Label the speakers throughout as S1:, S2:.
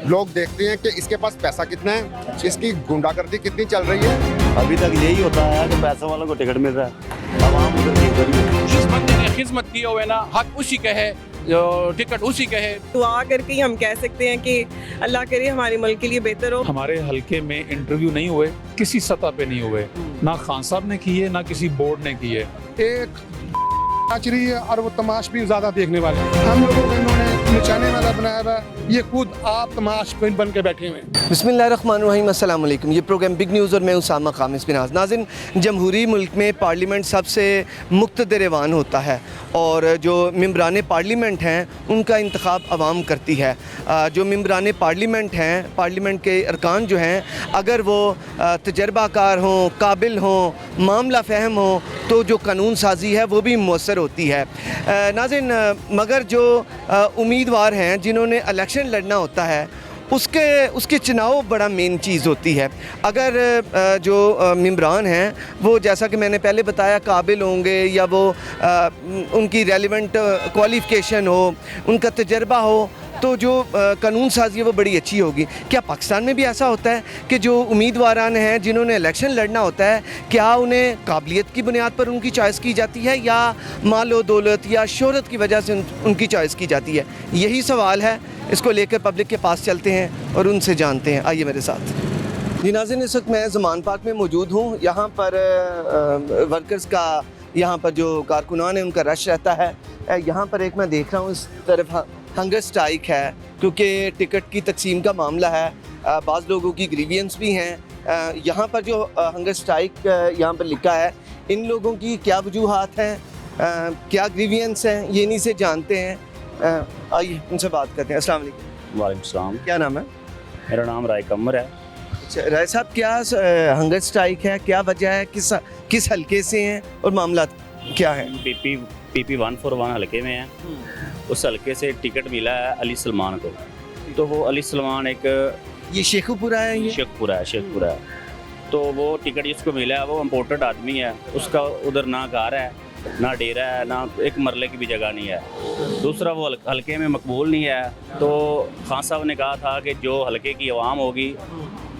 S1: लोग देखते हैं कि इसके पास पैसा कितना है, इसकी गुंडागर्दी कितनी चल रही है।
S2: अभी तक यही होता है कि पैसे वालों को टिकट मिल रहा है, आवाम उधर की उधर ही है।
S3: जिस बंदे ने खिदमत की हुए ना, हक उसी का है, जो टिकट उसी का है।
S4: दुआ करके ही हम कह सकते हैं कि अल्लाह करे हमारे मुल्क के लिए बेहतर हो।
S5: हमारे हलके में इंटरव्यू नहीं हुए, किसी सतह पे नहीं हुए, ना खान साहब ने की है ना किसी बोर्ड ने की है।
S6: एक नाच रही है और वो तमाशबीन ज्यादा देखने वाले हैं। हम लोगों को इन्होंने नचाने वाला बनाया हुआ है, ये खुद आप तमाशबीन बन के बैठे हुए हैं।
S7: बिस्मिल्लाहिर्रहमानिर्रहीम, अस्सलाम वालेकुम। ये प्रोग्राम बिग न्यूज़ और मैं उसामा खामिस बिनाज। नाज़रीन, जमहूरी मुल्क में पार्लियामेंट सबसे मुक़्तदर-ए-वान होता है और जो मेंबरान पार्लियामेंट हैं उनका इंतखाब आवाम करती है। जो मेंबरान पार्लियामेंट हैं, पार्लियामेंट के अरकान जो हैं, अगर वो तजर्बाकार हों, काबिल हों, मामला फ़हम हो, तो जो कानून साजी है वो भी मौसर होती है। नाज़रीन, मगर जो उम्मीदवार हैं जिन्होंने इलेक्शन लड़ना होता है उसके चुनाव बड़ा मेन चीज़ होती है। अगर जो मेंबरान हैं वो, जैसा कि मैंने पहले बताया, काबिल होंगे या वो उनकी रेलिवेंट क्वालिफ़िकेशन हो, उनका तजर्बा हो, तो जो कानून साजी है वो बड़ी अच्छी होगी। क्या पाकिस्तान में भी ऐसा होता है कि जो उम्मीदवारान हैं जिन्होंने इलेक्शन लड़ना होता है, क्या उन्हें काबिलियत की बुनियाद पर उनकी चॉइस की जाती है या मालो दौलत या शोहरत की वजह से उनकी चॉइस की जाती है? यही सवाल है, इसको लेकर पब्लिक के पास चलते हैं और उनसे जानते हैं। आइए मेरे साथ। जी नाज़रीन, इस वक्त मैं ज़मान पार्क में मौजूद हूँ। यहाँ पर वर्कर्स का, यहाँ पर जो कारकुनान है उनका रश रहता है। यहाँ पर एक मैं देख रहा हूँ इस तरफ हंगर स्ट्राइक है, क्योंकि टिकट की तकसीम का मामला है। बाज़ लोगों की ग्रीवियंस भी हैं। यहाँ पर जो हंगर स्ट्राइक यहाँ पर लिखा है, इन लोगों की क्या वजूहात हैं, क्या ग्रीवियंस हैं, ये इन्हीं से जानते हैं। आइए उनसे बात करते हैं। अस्सलाम वालेकुम।
S2: वालेकुम सलाम।
S7: क्या नाम है?
S2: मेरा नाम राय कमर है।
S7: अच्छा राय साहब, क्या हंगर स्ट्राइक है, क्या वजह है, किस हलके से हैं और मामला क्या है?
S2: पीपी 141 हलके में है। उस हलके से टिकट मिला है अली सलमान को। तो वो अली सलमान एक,
S7: ये शेखुपुरा है? ये
S2: शेखपुरा है। तो वो टिकट जिसको मिला है वो इम्पोर्टेड आदमी है। उसका उधर ना घर है, ना डेरा है, ना एक मरले की भी जगह नहीं है। दूसरा, वो हलके में मकबूल नहीं है। तो खान साहब ने कहा था कि जो हलके की आवाम होगी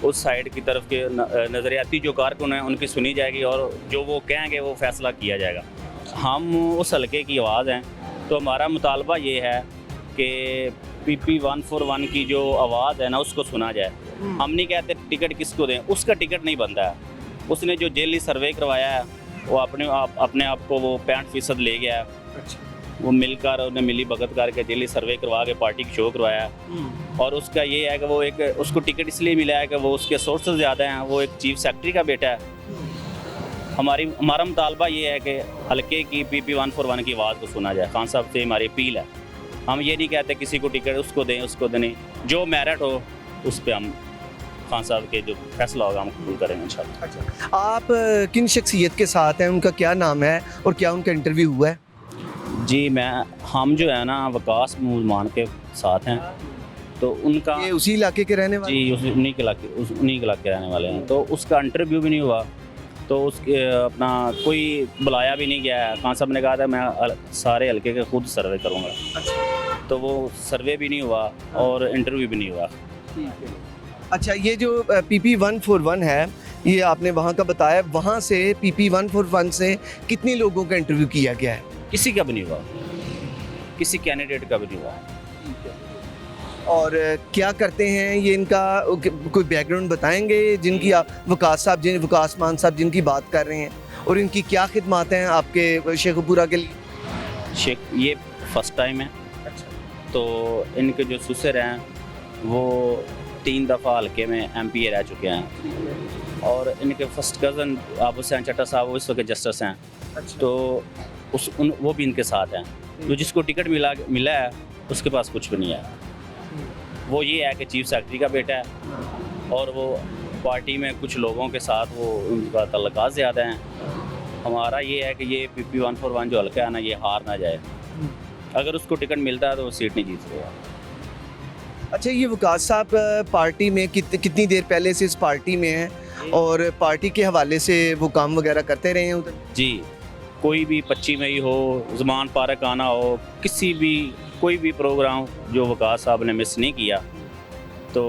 S2: उस साइड की तरफ के नज़रियाती जो कारकुन हैं उनकी सुनी जाएगी और जो वो कहेंगे वो फैसला किया जाएगा। हम उस हलके की आवाज़ हैं, तो हमारा मुतालबा ये है कि पीपी 141 की जो आवाज़ है ना उसको सुना जाए। हम नहीं कहते टिकट किसको दें, उसका टिकट नहीं बनता है। उसने जो जेली सर्वे करवाया है वो अपने आप को वो 65% ले गया है। वो मिलकर उन्हें मिली भगत करके जेली सर्वे करवा के पार्टी की शो करवाया। और उसका ये है कि वो एक, उसको टिकट इसलिए मिला है कि वो उसके सोर्सेज ज़्यादा हैं, वो एक चीफ सेक्रेटरी का बेटा है। हमारा मुतालबा ये है कि हल्के की पीपी 141 की आवाज़ को सुना जाए। खान साहब से हमारी अपील है। हम ये नहीं कहते किसी को टिकट उसको दें, उसको दें, जो मेरिट हो उस पर हम खान साहब के जो फैसला होगा हम कबूल करेंगे इंशाल्लाह।
S7: अच्छा, आप किन शख्सियत के साथ हैं, उनका क्या नाम है और क्या उनका इंटरव्यू हुआ है?
S2: जी हम जो है ना वकास मुसलमान के साथ हैं। तो उनका,
S7: ये उसी इलाके के रहने वाले?
S2: जी उन्हीं के इलाके रहने वाले हैं। तो उसका इंटरव्यू भी नहीं हुआ, तो उसके अपना कोई बुलाया भी नहीं गया है। खान साहब ने कहा था मैं सारे हल्के के खुद सर्वे करूँगा।
S7: अच्छा,
S2: तो वो सर्वे भी नहीं हुआ और इंटरव्यू भी नहीं हुआ।
S7: अच्छा, ये जो पीपी 141 है, ये आपने वहाँ का बताया, वहाँ से पीपी 141 से कितने लोगों का इंटरव्यू किया गया है?
S2: किसी का भी नहीं हुआ, किसी कैंडिडेट का भी नहीं हुआ।
S7: और क्या करते हैं ये, इनका कोई बैकग्राउंड बताएंगे? जिनकी आप वकास मान साहब जिनकी बात कर रहे हैं, और इनकी क्या खिदमत हैं आपके शेखुपुरा के लिए?
S2: ये फर्स्ट टाइम है। तो इनके जो सुसर हैं वो 3 दफ़ा हल्के में MP रह चुके हैं। और इनके फर्स्ट कज़न आबू हुसैन चट्टा साहब वो इस वक्त जस्टिस हैं। तो वो भी इनके साथ हैं। जो जिसको टिकट मिला है उसके पास कुछ भी नहीं है। वो ये है कि चीफ सेक्रेटरी का बेटा है और वो पार्टी में कुछ लोगों के साथ वो उनका तल्लुकात ज़्यादा हैं। हमारा ये है कि ये पीपी 141 जो हल्का है ना, ये हार ना जाए। अगर उसको टिकट मिलता है तो वो सीट नहीं जीत सकेगा।
S7: अच्छा, ये वकास साहब पार्टी में कितनी देर पहले से इस पार्टी में हैं और पार्टी के हवाले से वो काम वगैरह करते रहे हैं उधर?
S2: जी, कोई भी 25 मई हो, ज़मान पार्क आना हो, किसी भी कोई भी प्रोग्राम जो वकास साहब ने मिस नहीं किया। तो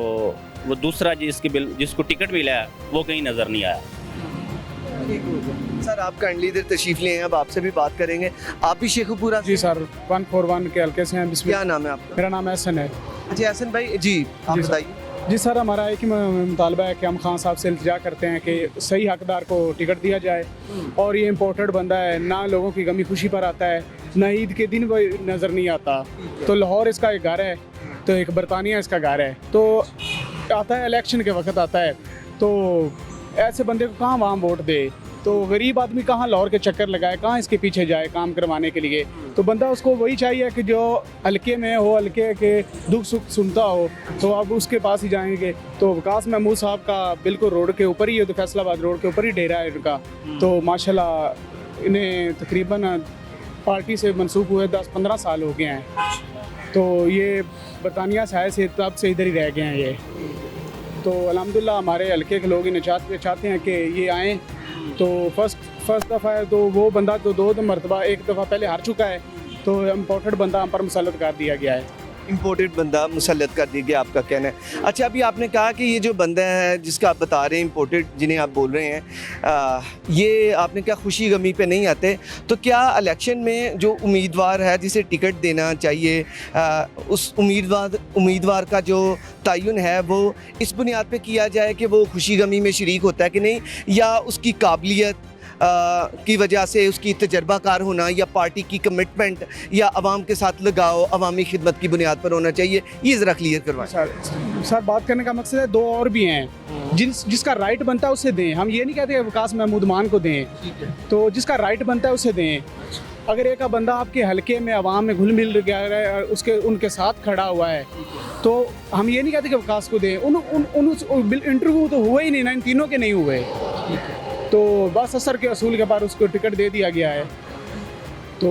S2: वो दूसरा जिसको टिकट मिला है वो कहीं नज़र नहीं आया।
S7: सर आप काइंडली इधर तशरीफ लिए हैं, अब आपसे भी बात करेंगे। आप भी शेखुपुरा
S8: जी सर 141 के हल्के से हैं।
S7: क्या नाम है आपका?
S8: मेरा नाम एहसन है।
S7: अच्छा एहसन भाई जी आप
S8: जी सर।
S7: बताइए।
S8: जी सर, हमारा एक ही मुतालबा है कि हम खान साहब से इल्तिजा करते हैं कि सही हकदार को टिकट दिया जाए। और ये इम्पोर्टेड बंदा है, ना लोगों की गमी खुशी पर आता है, ना ईद के दिन वो नज़र नहीं आता। तो लाहौर इसका एक घर है, तो एक बरतानिया इसका घर है। तो आता है इलेक्शन के वक्त आता है, तो ऐसे बंदे को कहाँ वहाँ वोट दे? तो गरीब आदमी कहाँ लाहौर के चक्कर लगाए, कहाँ इसके पीछे जाए काम करवाने के लिए? तो बंदा उसको वही चाहिए कि जो हल्के में हो, हल्के के दुख सुख सुनता हो, तो अब उसके पास ही जाएंगे। तो वकास महमूद साहब का बिल्कुल रोड के ऊपर ही है, तो फैसलाबाद रोड के ऊपर ही डेरा है इनका। तो माशाल्लाह इन्हें तकरीबन पार्टी से मनसूख हुए 10-15 साल हो गए हैं। तो ये बरतानिया साय से तब से इधर ही रह गए हैं ये। तो अल्हम्दुलिल्लाह हमारे हल्के के लोग इन्हें चाहते हैं कि ये आएँ। तो फर्स्ट दफ़ा है, तो वो बंदा तो 2 मरतबा, एक दफ़ा पहले हार चुका है, तो इम्पोर्टेड बंदा हम पर मुसल्लत कर दिया गया है।
S7: इम्पोर्टेड बंदा मुसल्लत कर दिया गया, आपका कहना है। अच्छा अभी आपने कहा कि ये जो बंदा है जिसका आप बता रहे हैं इम्पोर्टेड, जिन्हें आप बोल रहे हैं, ये आपने क्या खुशी गमी पे नहीं आते? तो क्या इलेक्शन में जो उम्मीदवार है जिसे टिकट देना चाहिए, उस उम्मीदवार का जो तयन है वो इस बुनियाद पे किया जाए कि वो खुशी गमी में शरीक होता है कि नहीं, या उसकी काबिलियत की वजह से, उसकी तजर्बाकार होना, या पार्टी की कमिटमेंट, या आवाम के साथ लगाओ, अवामी खिदमत की बुनियाद पर होना चाहिए? ये ज़रा क्लियर करवाएं।
S8: सर बात करने का मकसद है 2 और भी हैं। जिसका राइट बनता है उसे दें। हम ये नहीं कहते वकास महमूद मान को दें, तो जिसका राइट बनता है उसे दें। अगर एक बंदा आपके हल्के में आवाम में घुल मिल गया है, उनके साथ खड़ा हुआ है, तो हम ये नहीं कहते कि वकास को दें। इंटरव्यू तो हुए ही नहीं ना, इन तीनों के नहीं हुए। तो बस असर के असूल के बाद उसको टिकट दे दिया गया है। तो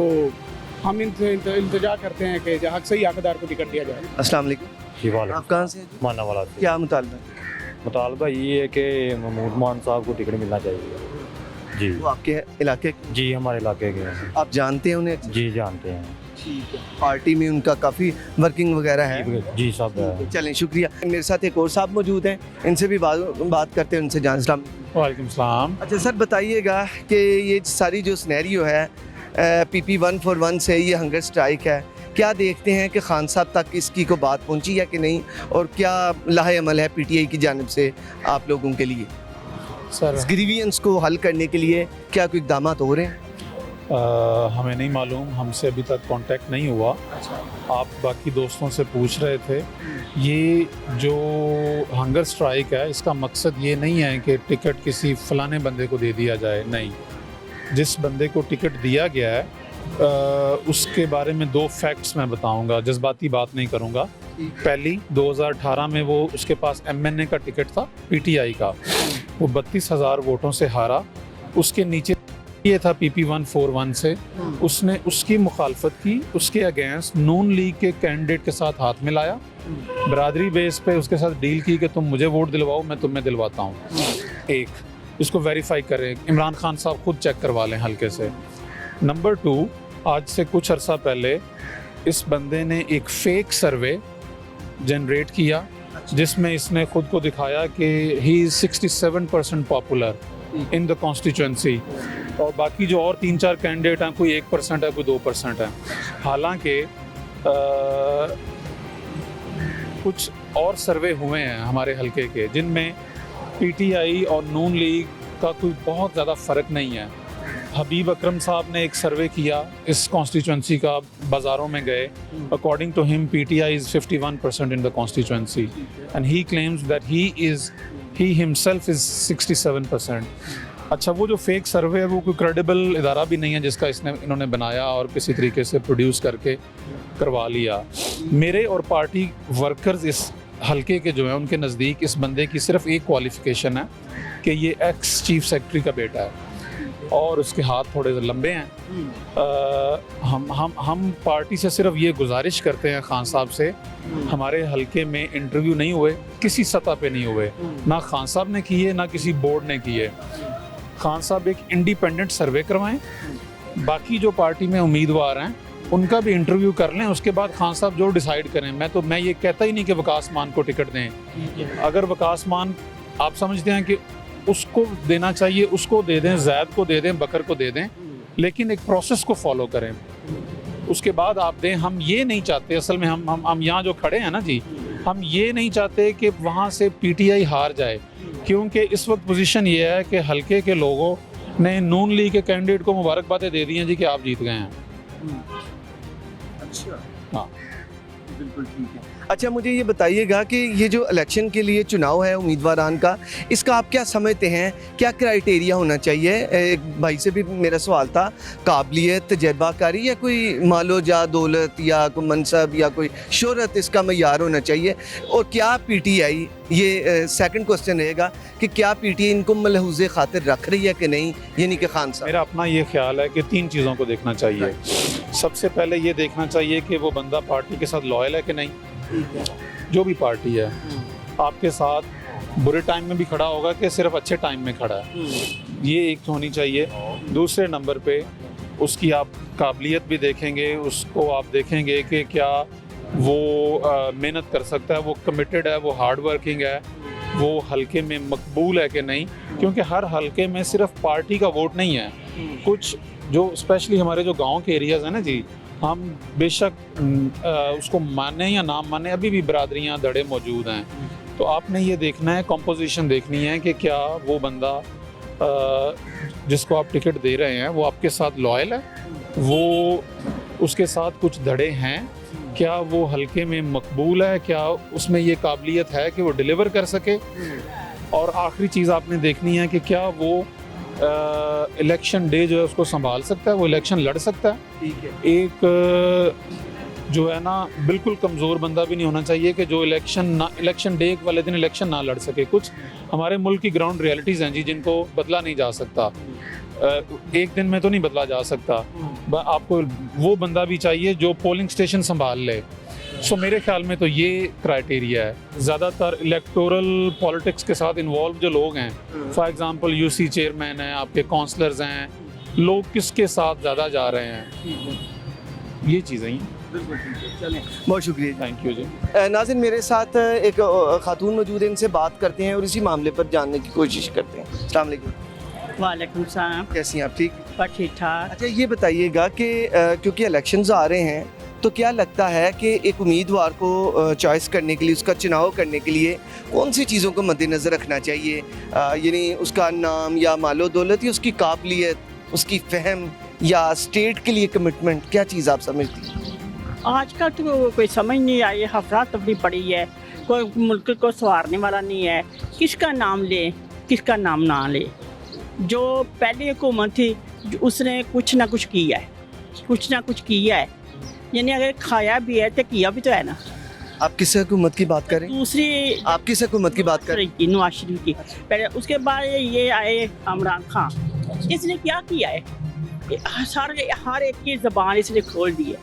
S8: हम इंतजार करते हैं कि हक सही हकदार को टिकट दिया जाए।
S7: अस्सलाम वालेकुम।
S9: जी वालेकुम।
S7: आप कहाँ से हैं?
S9: माना वाला से।
S7: क्या मुतालबा?
S9: मुतालबा ये है कि महमूद मान साहब को टिकट मिलना चाहिए। जी
S7: वो आपके इलाके?
S9: जी हमारे इलाके के हैं।
S7: आप जानते हैं उन्हें?
S9: जी जानते हैं।
S7: ठीक है। पार्टी में उनका काफ़ी वर्किंग वगैरह है?
S9: जी सब है।
S7: चलें शुक्रिया। मेरे साथ एक और साहब मौजूद हैं, इनसे भी बात करते हैं, उनसे जान। अस्सलाम
S5: वालेकुम सलाम।
S7: अच्छा सर बताइएगा कि ये सारी जो सिनेरियो है PP 141 से, ये हंगर स्ट्राइक है, क्या देखते हैं कि खान साहब तक इसकी को बात पहुंची है कि नहीं, और क्या लाहे अमल है PTI की जानिब से आप लोगों के लिए
S5: सर
S7: इस ग्रीवियंस को हल करने के लिए? क्या कोई इक़दाम हो रहे हैं?
S5: हमें नहीं मालूम, हमसे अभी तक कांटेक्ट नहीं हुआ। आप बाकी दोस्तों से पूछ रहे थे। ये जो हंगर स्ट्राइक है, इसका मकसद ये नहीं है कि टिकट किसी फलाने बंदे को दे दिया जाए, नहीं। जिस बंदे को टिकट दिया गया है उसके बारे में 2 फैक्ट्स मैं बताऊंगा, जज्बाती बात नहीं करूंगा। पहली, 2018 में वो उसके पास MNA का टिकट था, PTI का, वो 32,000 वोटों से हारा। उसके नीचे ये था PP 141 से, उसने उसकी मुखालफत की, उसके अगेंस्ट नून लीग के कैंडिडेट के साथ हाथ मिलाया, बरादरी बेस पे उसके साथ डील की कि तुम मुझे वोट दिलवाओ, मैं तुम्हें दिलवाता हूँ। एक, इसको वेरीफाई करें, इमरान खान साहब खुद चेक करवा लें हल्के से। नंबर 2, आज से कुछ अरसा पहले इस बंदे ने एक फेक सर्वे जनरेट किया जिसमें इसने खुद को दिखाया कि he is 67% popular in the constituency, और बाकी जो और 3-4 कैंडिडेट हैं, कोई 1% है, कोई 2% है। हालांकि कुछ और सर्वे हुए हैं हमारे हल्के के जिनमें PTI और नून लीग का कोई बहुत ज़्यादा फ़र्क नहीं है। हबीब अकरम साहब ने एक सर्वे किया इस कॉन्स्टिट्यूंसी का, बाज़ारों में गए। According to him PTI is 51% in the constituency and he claims that he himself is 67%। अच्छा, वो जो फेक सर्वे है वो कोई क्रेडिबल इदारा भी नहीं है जिसका इन्होंने बनाया और किसी तरीके से प्रोड्यूस करके करवा लिया। मेरे और पार्टी वर्कर्स इस हल्के के जो हैं, उनके नज़दीक इस बंदे की सिर्फ एक क्वालिफ़िकेशन है कि ये एक्स चीफ सेक्रेटरी का बेटा है और उसके हाथ थोड़े लंबे हैं। हम पार्टी से सिर्फ ये गुजारिश करते हैं खान साहब से, हमारे हल्के में इंटरव्यू नहीं हुए, किसी सतह पे नहीं हुए, ना खान साहब ने किए ना किसी बोर्ड ने किए। खान साहब एक इंडिपेंडेंट सर्वे करवाएं, बाकी जो पार्टी में उम्मीदवार हैं उनका भी इंटरव्यू कर लें, उसके बाद खान साहब जो डिसाइड करें। मैं ये कहता ही नहीं कि वकास मान को टिकट दें। अगर वकास मान आप समझते हैं कि उसको देना चाहिए, उसको दे दें, जैद को दे दें, बकर को दे दें, लेकिन एक प्रोसेस को फॉलो करें, उसके बाद आप दें। हम ये नहीं चाहते, असल में हम यहाँ जो खड़े हैं ना जी, हम ये नहीं चाहते कि वहाँ से पीटीआई हार जाए, क्योंकि इस वक्त पोजीशन ये है कि हल्के के लोगों ने नून लीग के कैंडिडेट को मुबारकबादें दे दी हैं जी कि आप जीत गए हैं।
S7: अच्छा,
S5: हाँ
S7: बिल्कुल ठीक है। अच्छा, मुझे ये बताइएगा कि ये जो इलेक्शन के लिए चुनाव है उम्मीदवारान का, इसका आप क्या समझते हैं, क्या क्राइटेरिया होना चाहिए? एक भाई से भी मेरा सवाल था, काबिलियत, तजर्बाकारी या कोई मालो जा दौलत या कोई मनसब या कोई शोहरत इसका मयार होना चाहिए? और क्या पीटीआई, ये सेकंड क्वेश्चन रहेगा कि क्या पीटीआई इनको मलहूज़े खातिर रख रही है कि नहीं, यानी कि खान साहब?
S5: मेरा अपना ये ख्याल है कि 3 चीज़ों को देखना चाहिए। सबसे पहले ये देखना चाहिए कि वो बंदा पार्टी के साथ लॉयल है कि नहीं। जो भी पार्टी है आपके साथ बुरे टाइम में भी खड़ा होगा कि सिर्फ अच्छे टाइम में खड़ा है, ये एक होनी चाहिए। दूसरे नंबर पे उसकी आप काबिलियत भी देखेंगे, उसको आप देखेंगे कि क्या वो मेहनत कर सकता है, वो कमिटेड है, वो हार्ड वर्किंग है, वो हल्के में मकबूल है कि नहीं। क्योंकि हर हल्के में सिर्फ पार्टी का वोट नहीं है, कुछ जो स्पेशली हमारे जो गांव के एरियाज़ हैं ना जी, हम बेशक उसको माने या ना माने, अभी भी बरादरियां धड़े मौजूद हैं। तो आपने ये देखना है, कंपोजिशन देखनी है कि क्या वो बंदा जिसको आप टिकट दे रहे हैं वो आपके साथ लॉयल है, वो उसके साथ कुछ धड़े हैं, क्या वो हल्के में मकबूल है, क्या उसमें ये काबिलियत है कि वो डिलीवर कर सके। और आखिरी चीज़ आपने देखनी है कि क्या वो इलेक्शन डे जो है उसको संभाल सकता है, वो इलेक्शन लड़ सकता है।
S7: ठीक है।
S5: एक जो है ना बिल्कुल कमज़ोर बंदा भी नहीं होना चाहिए कि जो इलेक्शन डे वाले दिन इलेक्शन ना लड़ सके। कुछ हमारे मुल्क की ग्राउंड रियलिटीज़ हैं जी जिनको बदला नहीं जा सकता, एक दिन में तो नहीं बदला जा सकता। आपको वो बंदा भी चाहिए जो पोलिंग स्टेशन संभाल ले। सो मेरे ख्याल में तो ये क्राइटेरिया है। ज़्यादातर इलेक्टोरल पॉलिटिक्स के साथ इन्वॉल्व जो लोग हैं, फॉर एग्जांपल यूसी चेयरमैन हैं, आपके काउंसलर्स हैं, लोग किसके साथ ज़्यादा जा रहे हैं, ये चीज़ें हैं।
S7: बहुत शुक्रिया,
S5: थैंक यू जी।
S7: नाज़रीन, मेरे साथ एक खातून मौजूद है, इनसे बात करते हैं और इसी मामले पर जानने की कोशिश करते हैं। अस्सलाम वालेकुम।
S10: वालेकुम सलाम।
S7: कैसी हैं आप? ठीक,
S10: ठीक ठाक।
S7: अच्छा, ये बताइएगा कि क्योंकि इलेक्शंस आ रहे हैं, तो क्या लगता है कि एक उम्मीदवार को चॉइस करने के लिए, उसका चुनाव करने के लिए कौन सी चीज़ों को मद्देनज़र रखना चाहिए? यानी उसका नाम या मालो दौलत या उसकी काबिलियत, उसकी फ़हम या स्टेट के लिए कमिटमेंट, क्या चीज़ आप समझती हैं?
S10: आजकल तो कोई समझ नहीं आई, अफरा तफरी पड़ी है, कोई मुल्क को संवारने वाला नहीं है, किसका नाम ले किसका नाम ना ले। जो पहली हुकूमत थी उसने कुछ ना कुछ किया है, कुछ ना कुछ किया है, यानी अगर खाया भी है तो किया भी तो है ना।
S7: आप किस हुकूमत की बात करें?
S10: दूसरी
S7: आप किस हुकूमत की बात करें?
S10: नवाज शरीफ की। पहले उसके बाद ये आए इमरान खान, इसने क्या किया है? सारे हर एक की ज़बान इसने खोल दी है,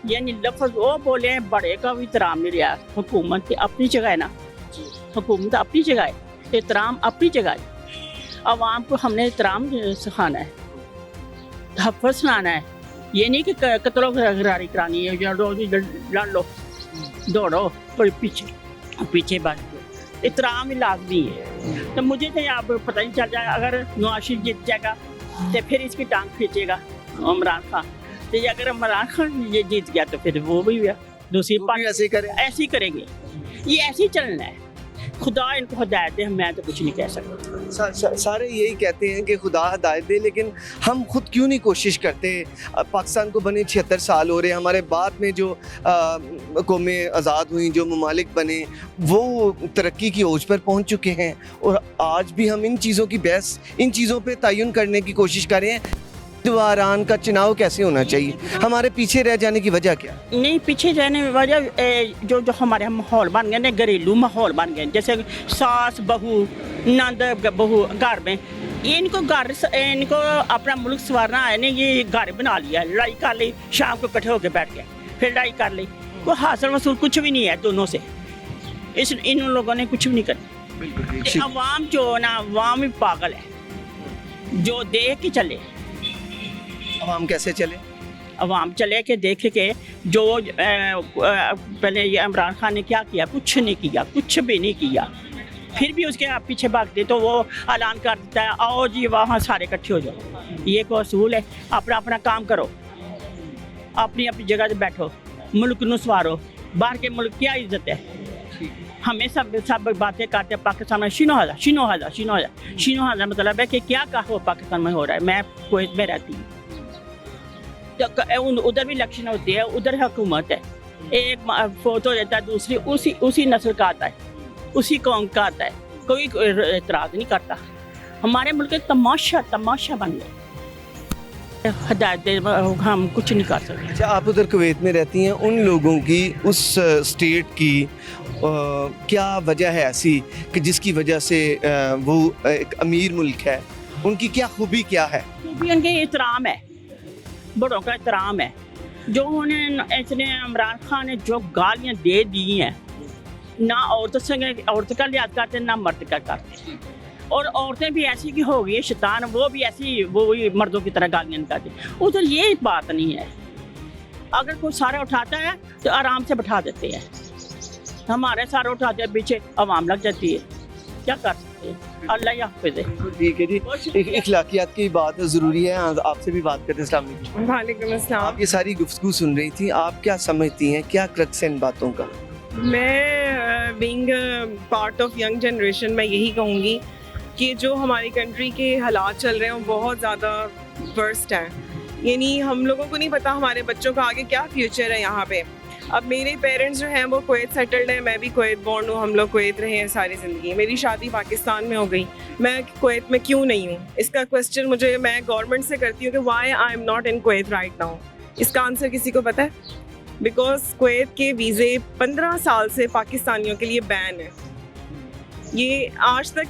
S10: यानी लफ्ज़ वो बोले हैं, बड़े का भी एहतराम नहीं रहा। हुकूमत अपनी जगह है ना, हुकूमत अपनी जगह है, एहतराम अपनी जगह है। आवाम को हमने एहतराम सिखाना है, तहफ़्फ़ुज़ सुनाना है। ये नहीं कि कतलो गिरारी करानी है, लड़ लो दौड़ो पर पीछे बात। एहतराम ही लाजमी है। तो मुझे तो यहाँ पर पता नहीं चल जाए, अगर नवाज शरीफ जीत जाएगा तो फिर इसकी टांग खींचेगा इमरान खान, तो ये अगर इमरान खान ये जीत गया तो फिर वो भी दूसरी पार्टी ऐसे ही करेंगे। ये ऐसे ही चलना है। खुदा इनको हिदायत दे, मैं तो कुछ नहीं कह सकता।
S7: सारे यही कहते हैं कि खुदा हिदायत दे, लेकिन हम खुद क्यों नहीं कोशिश करते? पाकिस्तान को बने 76 साल हो रहे हैं, हमारे बाद में जो कौमें आज़ाद हुई, जो ममालिक बने, वो तरक्की की ओज पर पहुंच चुके हैं, और आज भी हम इन चीज़ों की बहस, इन चीज़ों पे तयन करने की कोशिश कर रहे हैं। उम्मीदवारान का चुनाव कैसे होना चाहिए? हमारे पीछे रह जाने की वजह क्या?
S10: नहीं, पीछे रहने की वजह जो हमारे माहौल बन गए ना, घरेलू माहौल बन गए, जैसे सास बहू, नंद बहू घर में, इनको अपना मुल्क संवारना है ना, ये घर बना लिया, लड़ाई कर ली, शाम को इकट्ठे होकर बैठ गए, फिर लड़ाई कर ली, वो हासिल वसूल कुछ भी नहीं है दोनों से। इन लोगों ने कुछ भी नहीं करा। अवाम जो ना, अवाम भी पागल है, जो देख के चले।
S7: अवाम कैसे चले?
S10: अवाम चले के देख के जो पहले ये इमरान खान ने क्या किया, कुछ नहीं किया, कुछ भी नहीं किया, फिर भी उसके आप पीछे भागते तो वो ऐलान कर देता है आओ जी वहाँ सारे इकट्ठे हो जाओ। ये कोई असूल है? अपना अपना काम करो, अपनी अपनी जगह से बैठो, मुल्क नू सवारो। बाहर के मुल्क क्या इज्जत है? हमें सब बातें करते हैं पाकिस्तान में शिनो हाजा मतलब है कि क्या हो पाकिस्तान में हो रहा है। मैं कुवैत में रहती हूँ तो उधर भी इलेक्शन होती है, उधर हुकूमत है, एक फोटो रहता है, दूसरी उसी नस्ल का आता है, उसी कौम का आता है, कोई एतराज़ नहीं करता। हमारे मुल्क तमाशा बन गए, हिदायत हम कुछ नहीं कर सकते।
S7: अच्छा, आप उधर कुवैत में रहती हैं, उन लोगों की उस स्टेट की क्या वजह है ऐसी कि जिसकी वजह से वो एक अमीर मुल्क है, उनकी क्या खूबी क्या है?
S10: खूबी उनके एहतराम है, बड़ों का एहतराम है। जो उन्हें इसने इमरान खान ने जो गालियाँ दे दी हैं, ना औरत का लिहाज करते ना मर्द का करते, और औरतें भी ऐसी की हो गई शैतान, वो भी ऐसी वो मर्दों की तरह गालियाँ निकालती। उधर ये बात नहीं है, अगर कोई सारे उठाता है तो आराम से बैठा देते हैं, हमारे सारे उठाते हैं पीछे अवाम लग जाती है, क्या कर सकते हैं? अल्लाह ही हाफ़िज़ है।
S7: ठीक है जी, इखलाकियात की बात ज़रूरी है, आपसे भी बात करते हैं। अस्सलाम वालेकुम।
S4: वालेकुम अस्सलाम।
S7: आप ये सारी गुफ्तगू सुन रही थी, आप क्या समझती हैं, क्या क्रक्स है इन बातों का?
S4: मैं being part of young generation मैं यही कहूँगी कि जो हमारी कंट्री के हालात चल रहे हैं वो बहुत ज़्यादा वर्स्ट हैं। यानी हम लोगों को नहीं पता हमारे बच्चों का आगे क्या फ्यूचर है यहाँ पे। अब मेरे पेरेंट्स जो हैं वो कुवैत सेटल्ड हैं, मैं भी कुवैत बॉर्न हूँ, हम लोग कुवैत रहे हैं सारी ज़िंदगी। मेरी शादी पाकिस्तान में हो गई, मैं कुवैत में क्यों नहीं हूँ? इसका क्वेश्चन मैं गवर्नमेंट से करती हूँ कि why I am not in Kuwait right now. इसका आंसर किसी को पता है? बिकॉज कुवैत के वीज़े 15 साल से पाकिस्तानियों के लिए बैन है। ये आज तक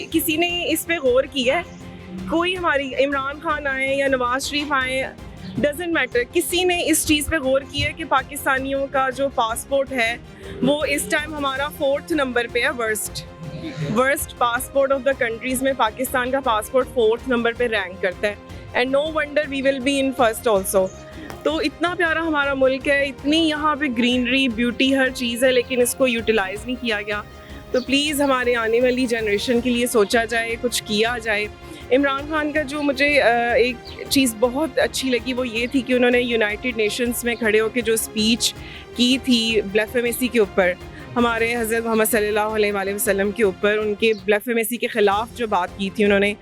S4: किसी ने इस पे गौर किया है? कोई हमारी इमरान खान आए या नवाज शरीफ आए, डजेंट मैटर, किसी ने इस चीज़ पे गौर किया है कि पाकिस्तानियों का जो पासपोर्ट है वो इस टाइम हमारा 4th नंबर पे है, worst passport of the countries में पाकिस्तान का पासपोर्ट 4th नंबर पे रैंक करता है। And no wonder we will be in first also. तो इतना प्यारा हमारा मुल्क है, इतनी यहाँ पे ग्रीनरी ब्यूटी हर चीज़ है, लेकिन इसको यूटिलाइज़ नहीं किया गया। तो प्लीज़ हमारे आने वाली जनरेशन के लिए सोचा जाए, कुछ किया जाए। इमरान खान का जो मुझे एक चीज़ बहुत अच्छी लगी वो ये थी कि उन्होंने यूनाइटेड नेशंस में खड़े होकर जो स्पीच की थी ब्लैफेमेसी के ऊपर, हमारे हज़रत मोहम्मद सल्लल्लाहु अलैहि वसल्लम के ऊपर उनके ब्लैफेमेसी के ख़िलाफ़ जो बात की थी उन्होंने,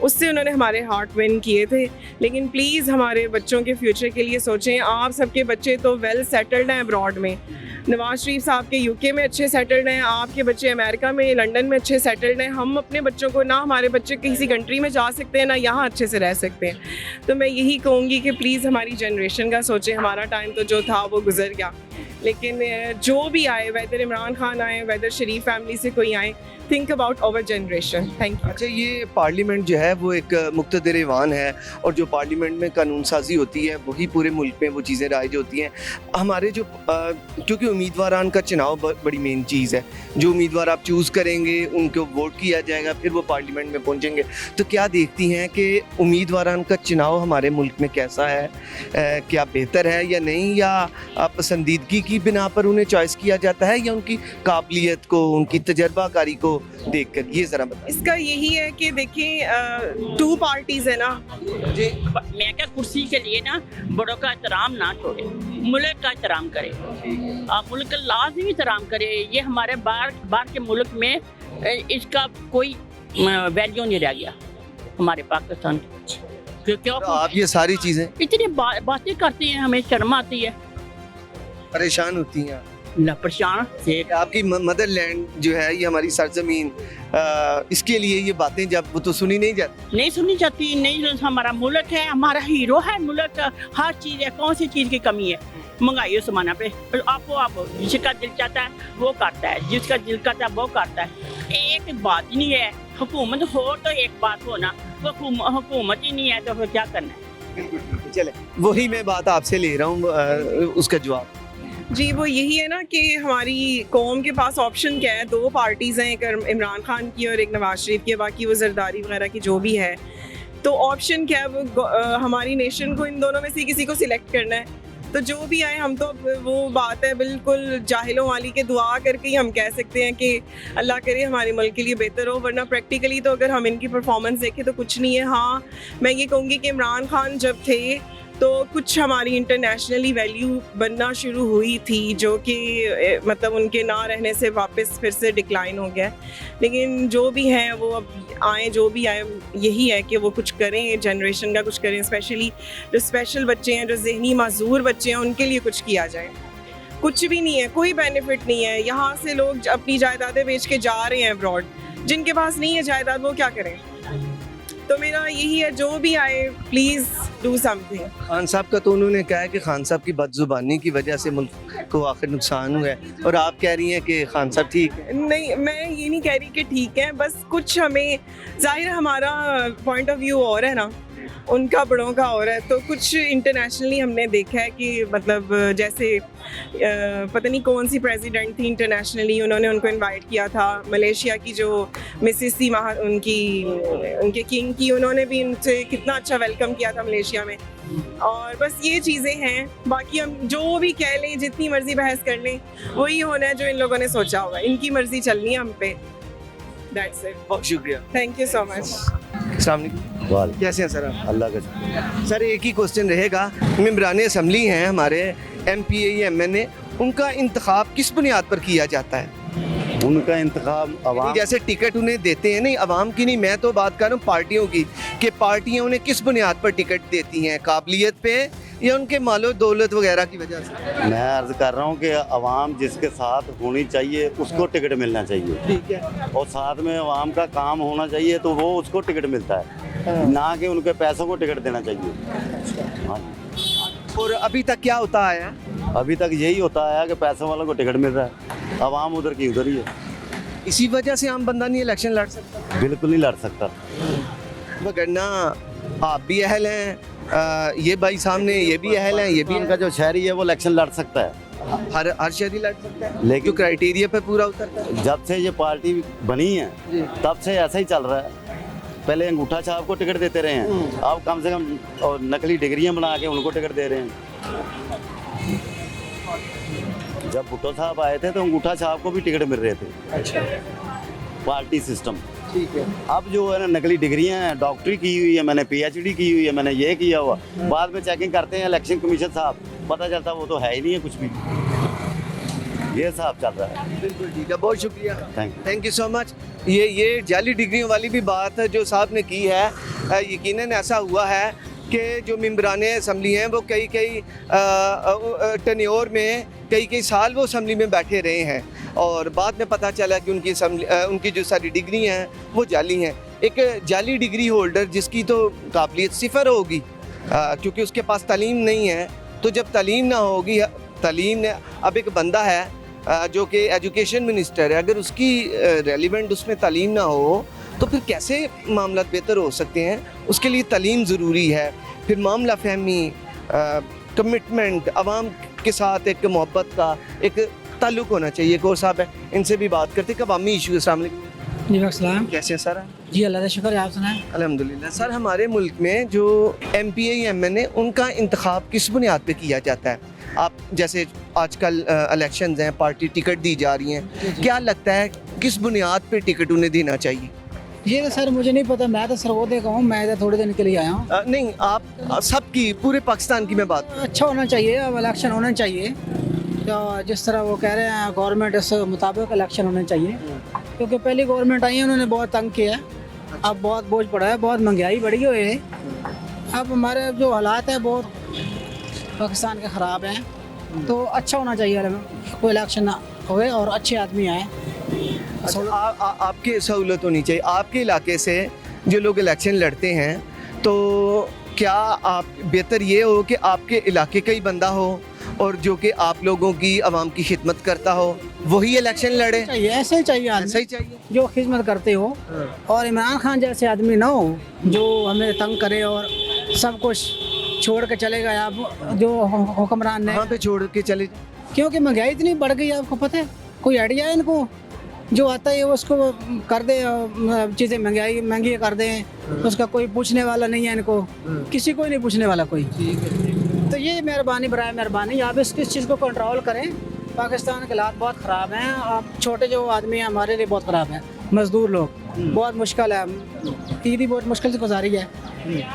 S4: उससे उन्होंने हमारे हार्ट विन किए थे। लेकिन प्लीज़ हमारे बच्चों के फ्यूचर के लिए सोचें। आप सबके बच्चे तो वेल सेटल्ड हैं अब्रॉड में, नवाज शरीफ साहब के यूके में अच्छे सेटल्ड हैं, आपके बच्चे अमेरिका में लंदन में अच्छे सेटल्ड हैं। हम अपने बच्चों को ना, हमारे बच्चे किसी कंट्री में जा सकते हैं ना यहाँ अच्छे से रह सकते हैं। तो मैं यही कहूँगी कि प्लीज़ हमारी जनरेशन का सोचें। हमारा टाइम तो जो था वो गुजर गया, लेकिन जो भी आए, वेदर इमरान खान आए, वेदर शरीफ फैमिली से कोई आए, think about our generation. Thank you.
S7: अच्छा, ये पार्लियामेंट जो है वो एक मुक़्तदर ऐवान है, और जो पार्लियामेंट में कानून साजी होती है वही पूरे मुल्क में वो चीज़ें राइज होती हैं। हमारे जो क्योंकि उम्मीदवारान का चुनाव बड़ी मेन चीज़ है, जो उम्मीदवार आप चूज़ करेंगे उनको वोट किया जाएगा, फिर वो पार्लियामेंट में पहुँचेंगे। तो क्या देखती हैं कि उम्मीदवारान का चुनाव हमारे मुल्क में कैसा है, क्या बेहतर है या नहीं, या पसंदीदगी की बिना पर उन्हें चॉइस किया जाता है, या उनकी काबिलियत को, उनकी तजर्बाकारी को देखकर? ये जरा बताइए।
S4: इसका यही है कि देखिए 2 पार्टीज है ना
S10: जी। मैं क्या कुर्सी के लिए ना बड़ों का एहतराम ना छोड़े, मुल्क का एहतराम करे, आप मुल्क का लाज़मी एहतराम करे। ये हमारे बाहर के मुल्क में इसका कोई वैल्यू नहीं रह गया हमारे पाकिस्तान की। क्यों
S7: आप ये सारी चीज़ें
S10: इतनी बातें करती हैं, हमें शर्म आती है,
S7: परेशान होती हैं
S10: ना परेशान।
S7: आपकी मदरलैंड जो है, ये हमारी सरजमीन, इसके लिए ये बातें जब वो तो सुनी नहीं जाती,
S10: नहीं हमारा मुल्क है, हमारा हीरो है मुल्क, हर चीज़ है, कौन सी चीज़ की कमी है? महंगाई उस ज़माना पे आपको जिसका दिल चाहता है वो करता है, जिसका दिल करता है वो करता है। एक बात ही नहीं है, हुकूमत हो तो एक बात होना, हुकूमत ही नहीं है तो फिर क्या करना है?
S7: चले, वही मैं बात आपसे ले रहा हूँ, उसका जवाब।
S4: जी, वो यही है ना कि हमारी कौम के पास ऑप्शन क्या है? 2 पार्टीज़ हैं, एक इमरान खान की और एक नवाज शरीफ की, बाकी वो जरदारी वगैरह की जो भी है। तो ऑप्शन क्या है, वो हमारी नेशन को इन दोनों में से किसी को सिलेक्ट करना है। तो जो भी आए, हम तो वो बात है बिल्कुल जाहिलों वाली के दुआ करके ही हम कह सकते हैं कि अल्लाह करे हमारे मुल्क के लिए बेहतर हो, वरना प्रैक्टिकली तो अगर हम इनकी परफॉर्मेंस देखें तो कुछ नहीं है। हाँ, मैं ये कहूँगी कि इमरान खान जब थे तो कुछ हमारी इंटरनेशनली वैल्यू बनना शुरू हुई थी, जो कि मतलब उनके ना रहने से वापस फिर से डिक्लाइन हो गया। लेकिन जो भी हैं वो अब आए, जो भी आए, यही है कि वो कुछ करें, जनरेशन का कुछ करें, स्पेशली जो स्पेशल बच्चे हैं, जो जहनी माजूर बच्चे हैं, उनके लिए कुछ किया जाए। कुछ भी नहीं है, कोई बेनिफिट नहीं है। यहाँ से लोग अपनी जायदादें बेच के जा रहे हैं अब्रॉड, जिनके पास नहीं है जायदाद वो क्या करें। तो मेरा यही है, जो भी आए प्लीज़ डू समथिंग।
S7: खान साहब का तो उन्होंने कहा है कि खान साहब की बदजुबानी की वजह से मुल्क को आखिर नुकसान हुआ है, और आप कह रही हैं कि खान साहब ठीक है।
S4: नहीं, मैं ये नहीं कह रही कि ठीक है, बस कुछ हमें ज़ाहिर हमारा पॉइंट ऑफ व्यू और है ना, उनका बड़ों का और है। तो कुछ इंटरनेशनली हमने देखा है कि मतलब जैसे पता नहीं कौन सी प्रेसिडेंट थी इंटरनेशनली, उन्होंने उनको इनवाइट किया था। मलेशिया की जो मिसेस थी उनके किंग की, उन्होंने भी उनसे कितना अच्छा वेलकम किया था मलेशिया में। और बस ये चीज़ें हैं, बाकी हम जो भी कह लें, जितनी मर्जी बहस कर लें, वही होना है जो इन लोगों ने सोचा होगा। इनकी मर्जी चलनी है हम पे। That's it.
S7: बहुत शुक्रिया,
S4: थैंक यू सो मच।
S7: अस्सलाम वालेकुम, कैसे हैं सर आप?
S9: अल्लाह का शुक्र।
S7: सर एक ही क्वेश्चन रहेगा, मेंबरान असम्बली हैं हमारे MPAE उनका इंतखाब किस बुनियाद पर किया जाता है?
S9: उनका इंतखाब अवाम,
S7: जैसे टिकट उन्हें देते हैं, नहीं अवाम की नहीं, मैं तो बात कर रहा हूँ पार्टियों की, कि पार्टियाँ उन्हें किस बुनियाद पर टिकट देती हैं, काबिलियत पे या उनके मालो दौलत वगैरह की वजह से?
S9: मैं अर्ज कर रहा हूँ कि अवाम जिसके साथ होनी चाहिए उसको टिकट मिलना चाहिए,
S7: ठीक है,
S9: और साथ में अवाम का काम होना चाहिए तो वो उसको टिकट मिलता है, ना कि उनके पैसों को टिकट देना चाहिए। हाँ जी।
S7: और अभी तक क्या होता आया?
S9: अभी तक यही होता है कि पैसों वालों को टिकट मिल रहा है, अवाम उधर की उधर ही है।
S7: इसी वजह से आम बंदा नहीं इलेक्शन लड़ सकता?
S9: बिल्कुल नहीं लड़ सकता।
S7: वगरना आप भी अहल हैं, ये भाई सामने ये भी अहल हैं, ये भी
S9: उनका जो शहरी है वो इलेक्शन लड़ सकता है,
S7: हर शहरी लड़ सकता है,
S9: लेकिन
S7: जो क्राइटेरिया पे पूरा उतरता है।
S9: जब से ये पार्टी बनी है तब से ऐसा ही चल रहा है। पहले अंगूठा छाप को टिकट देते रहे हैं, अब कम से कम और नकली डिग्रियां बना के उनको टिकट दे रहे हैं। जब भुट्टो साहब आए थे तो अंगूठा छाप को भी टिकट मिल रहे थे।
S7: अच्छा,
S9: पार्टी सिस्टम।
S7: ठीक है।
S9: अब जो है ना नकली डिग्रियां हैं, डॉक्टरी की हुई है, मैंने PhD की हुई है, मैंने ये किया हुआ, बाद में चेकिंग करते हैं इलेक्शन कमीशन साहब, पता चलता वो तो है ही नहीं है कुछ भी। ये साहब चल रहा है।
S7: बिल्कुल ठीक है, बहुत शुक्रिया,
S9: थैंक
S7: यू सो मच। ये जाली डिग्रियों वाली भी बात जो साहब ने की है, यकीनन ऐसा हुआ है कि जो मेंबरान असम्बली हैं वो कई टेन्योर में कई साल वो असम्बली में बैठे रहे हैं, और बाद में पता चला कि उनकी जो सारी डिग्री हैं वो जाली हैं। एक जाली डिग्री होल्डर जिसकी तो काबिलियत सिफर होगी, क्योंकि उसके पास तालीम नहीं है, तो जब तालीम ना होगी, अब एक बंदा है जो कि एजुकेशन मिनिस्टर है, अगर उसकी रेलिवेंट उसमें तालीम ना हो तो फिर कैसे मामला बेहतर हो सकते हैं? उसके लिए तालीम ज़रूरी है, फिर मामला फहमी, कमिटमेंट, आवाम के साथ एक मोहब्बत का एक ताल्लुक़ होना चाहिए। एक और साहब है, इनसे भी बात करते कवामी इशू। अस्सलाम वालेकुम।
S11: जी अस्सलाम।
S7: कैसे हैं सर?
S11: जी अल्लाह का शुक्र है, आप सुनाएं?
S7: अल्हम्दुलिल्लाह। सर हमारे मुल्क में जो MPAE उनका इंतखाब किस बुनियाद पे किया जाता है? आप जैसे आजकल इलेक्शंस हैं, पार्टी टिकट दी जा रही हैं, क्या लगता है किस बुनियाद पे टिकट उन्हें देना चाहिए?
S11: ये तो सर मुझे नहीं पता, मैं तो सरवोदय का हूँ, मैं इधर थोड़े दिन के लिए आया हूँ।
S7: नहीं, आप सबकी, पूरे पाकिस्तान की मैं बात।
S11: अच्छा होना चाहिए, अब इलेक्शन होना चाहिए, तो जिस तरह वो कह रहे हैं गवर्नमेंट, उस मुताबिक इलेक्शन होने चाहिए, क्योंकि पहली गवर्नमेंट आई है उन्होंने बहुत तंग किया है, अब बहुत बोझ पड़ा है, बहुत महंगाई बढ़ी हुई है, अब हमारे जो हालात है बहुत पाकिस्तान के ख़राब हैं, तो अच्छा होना चाहिए कोई इलेक्शन ना होए और अच्छे आदमी आए।
S7: आपकी सहूलत होनी चाहिए। आपके इलाके से जो लोग इलेक्शन लड़ते हैं, तो क्या आप बेहतर ये हो कि आपके इलाके का ही बंदा हो और जो कि आप लोगों की आवाम की खिदमत करता हो, वही इलेक्शन लड़े?
S11: चाहिए, ऐसे ही चाहिए,
S7: ऐसा ही चाहिए
S11: जो खिदमत करते हो, और इमरान खान जैसे आदमी ना हो जो हमें तंग करे और सब कुछ छोड़ के चले गए। आप जो हुक्मरान ने
S7: वहाँ पे छोड़ के चले,
S11: क्योंकि महंगाई इतनी बढ़ गई, आपको पता है? कोई आइडिया है इनको? जो आता है उसको कर दे, चीज़ें महंगी कर दें, उसका कोई पूछने वाला नहीं है इनको, किसी को नहीं पूछने वाला कोई। तो ये मेहरबानी, बराए मेहरबानी आप इस चीज़ को कंट्रोल करें। पाकिस्तान के हालात बहुत ख़राब हैं, आप छोटे जो आदमी हैं हमारे लिए बहुत ख़राब हैं, मज़दूर लोग बहुत मुश्किल है, ईद ही बहुत मुश्किल से गुजारी है,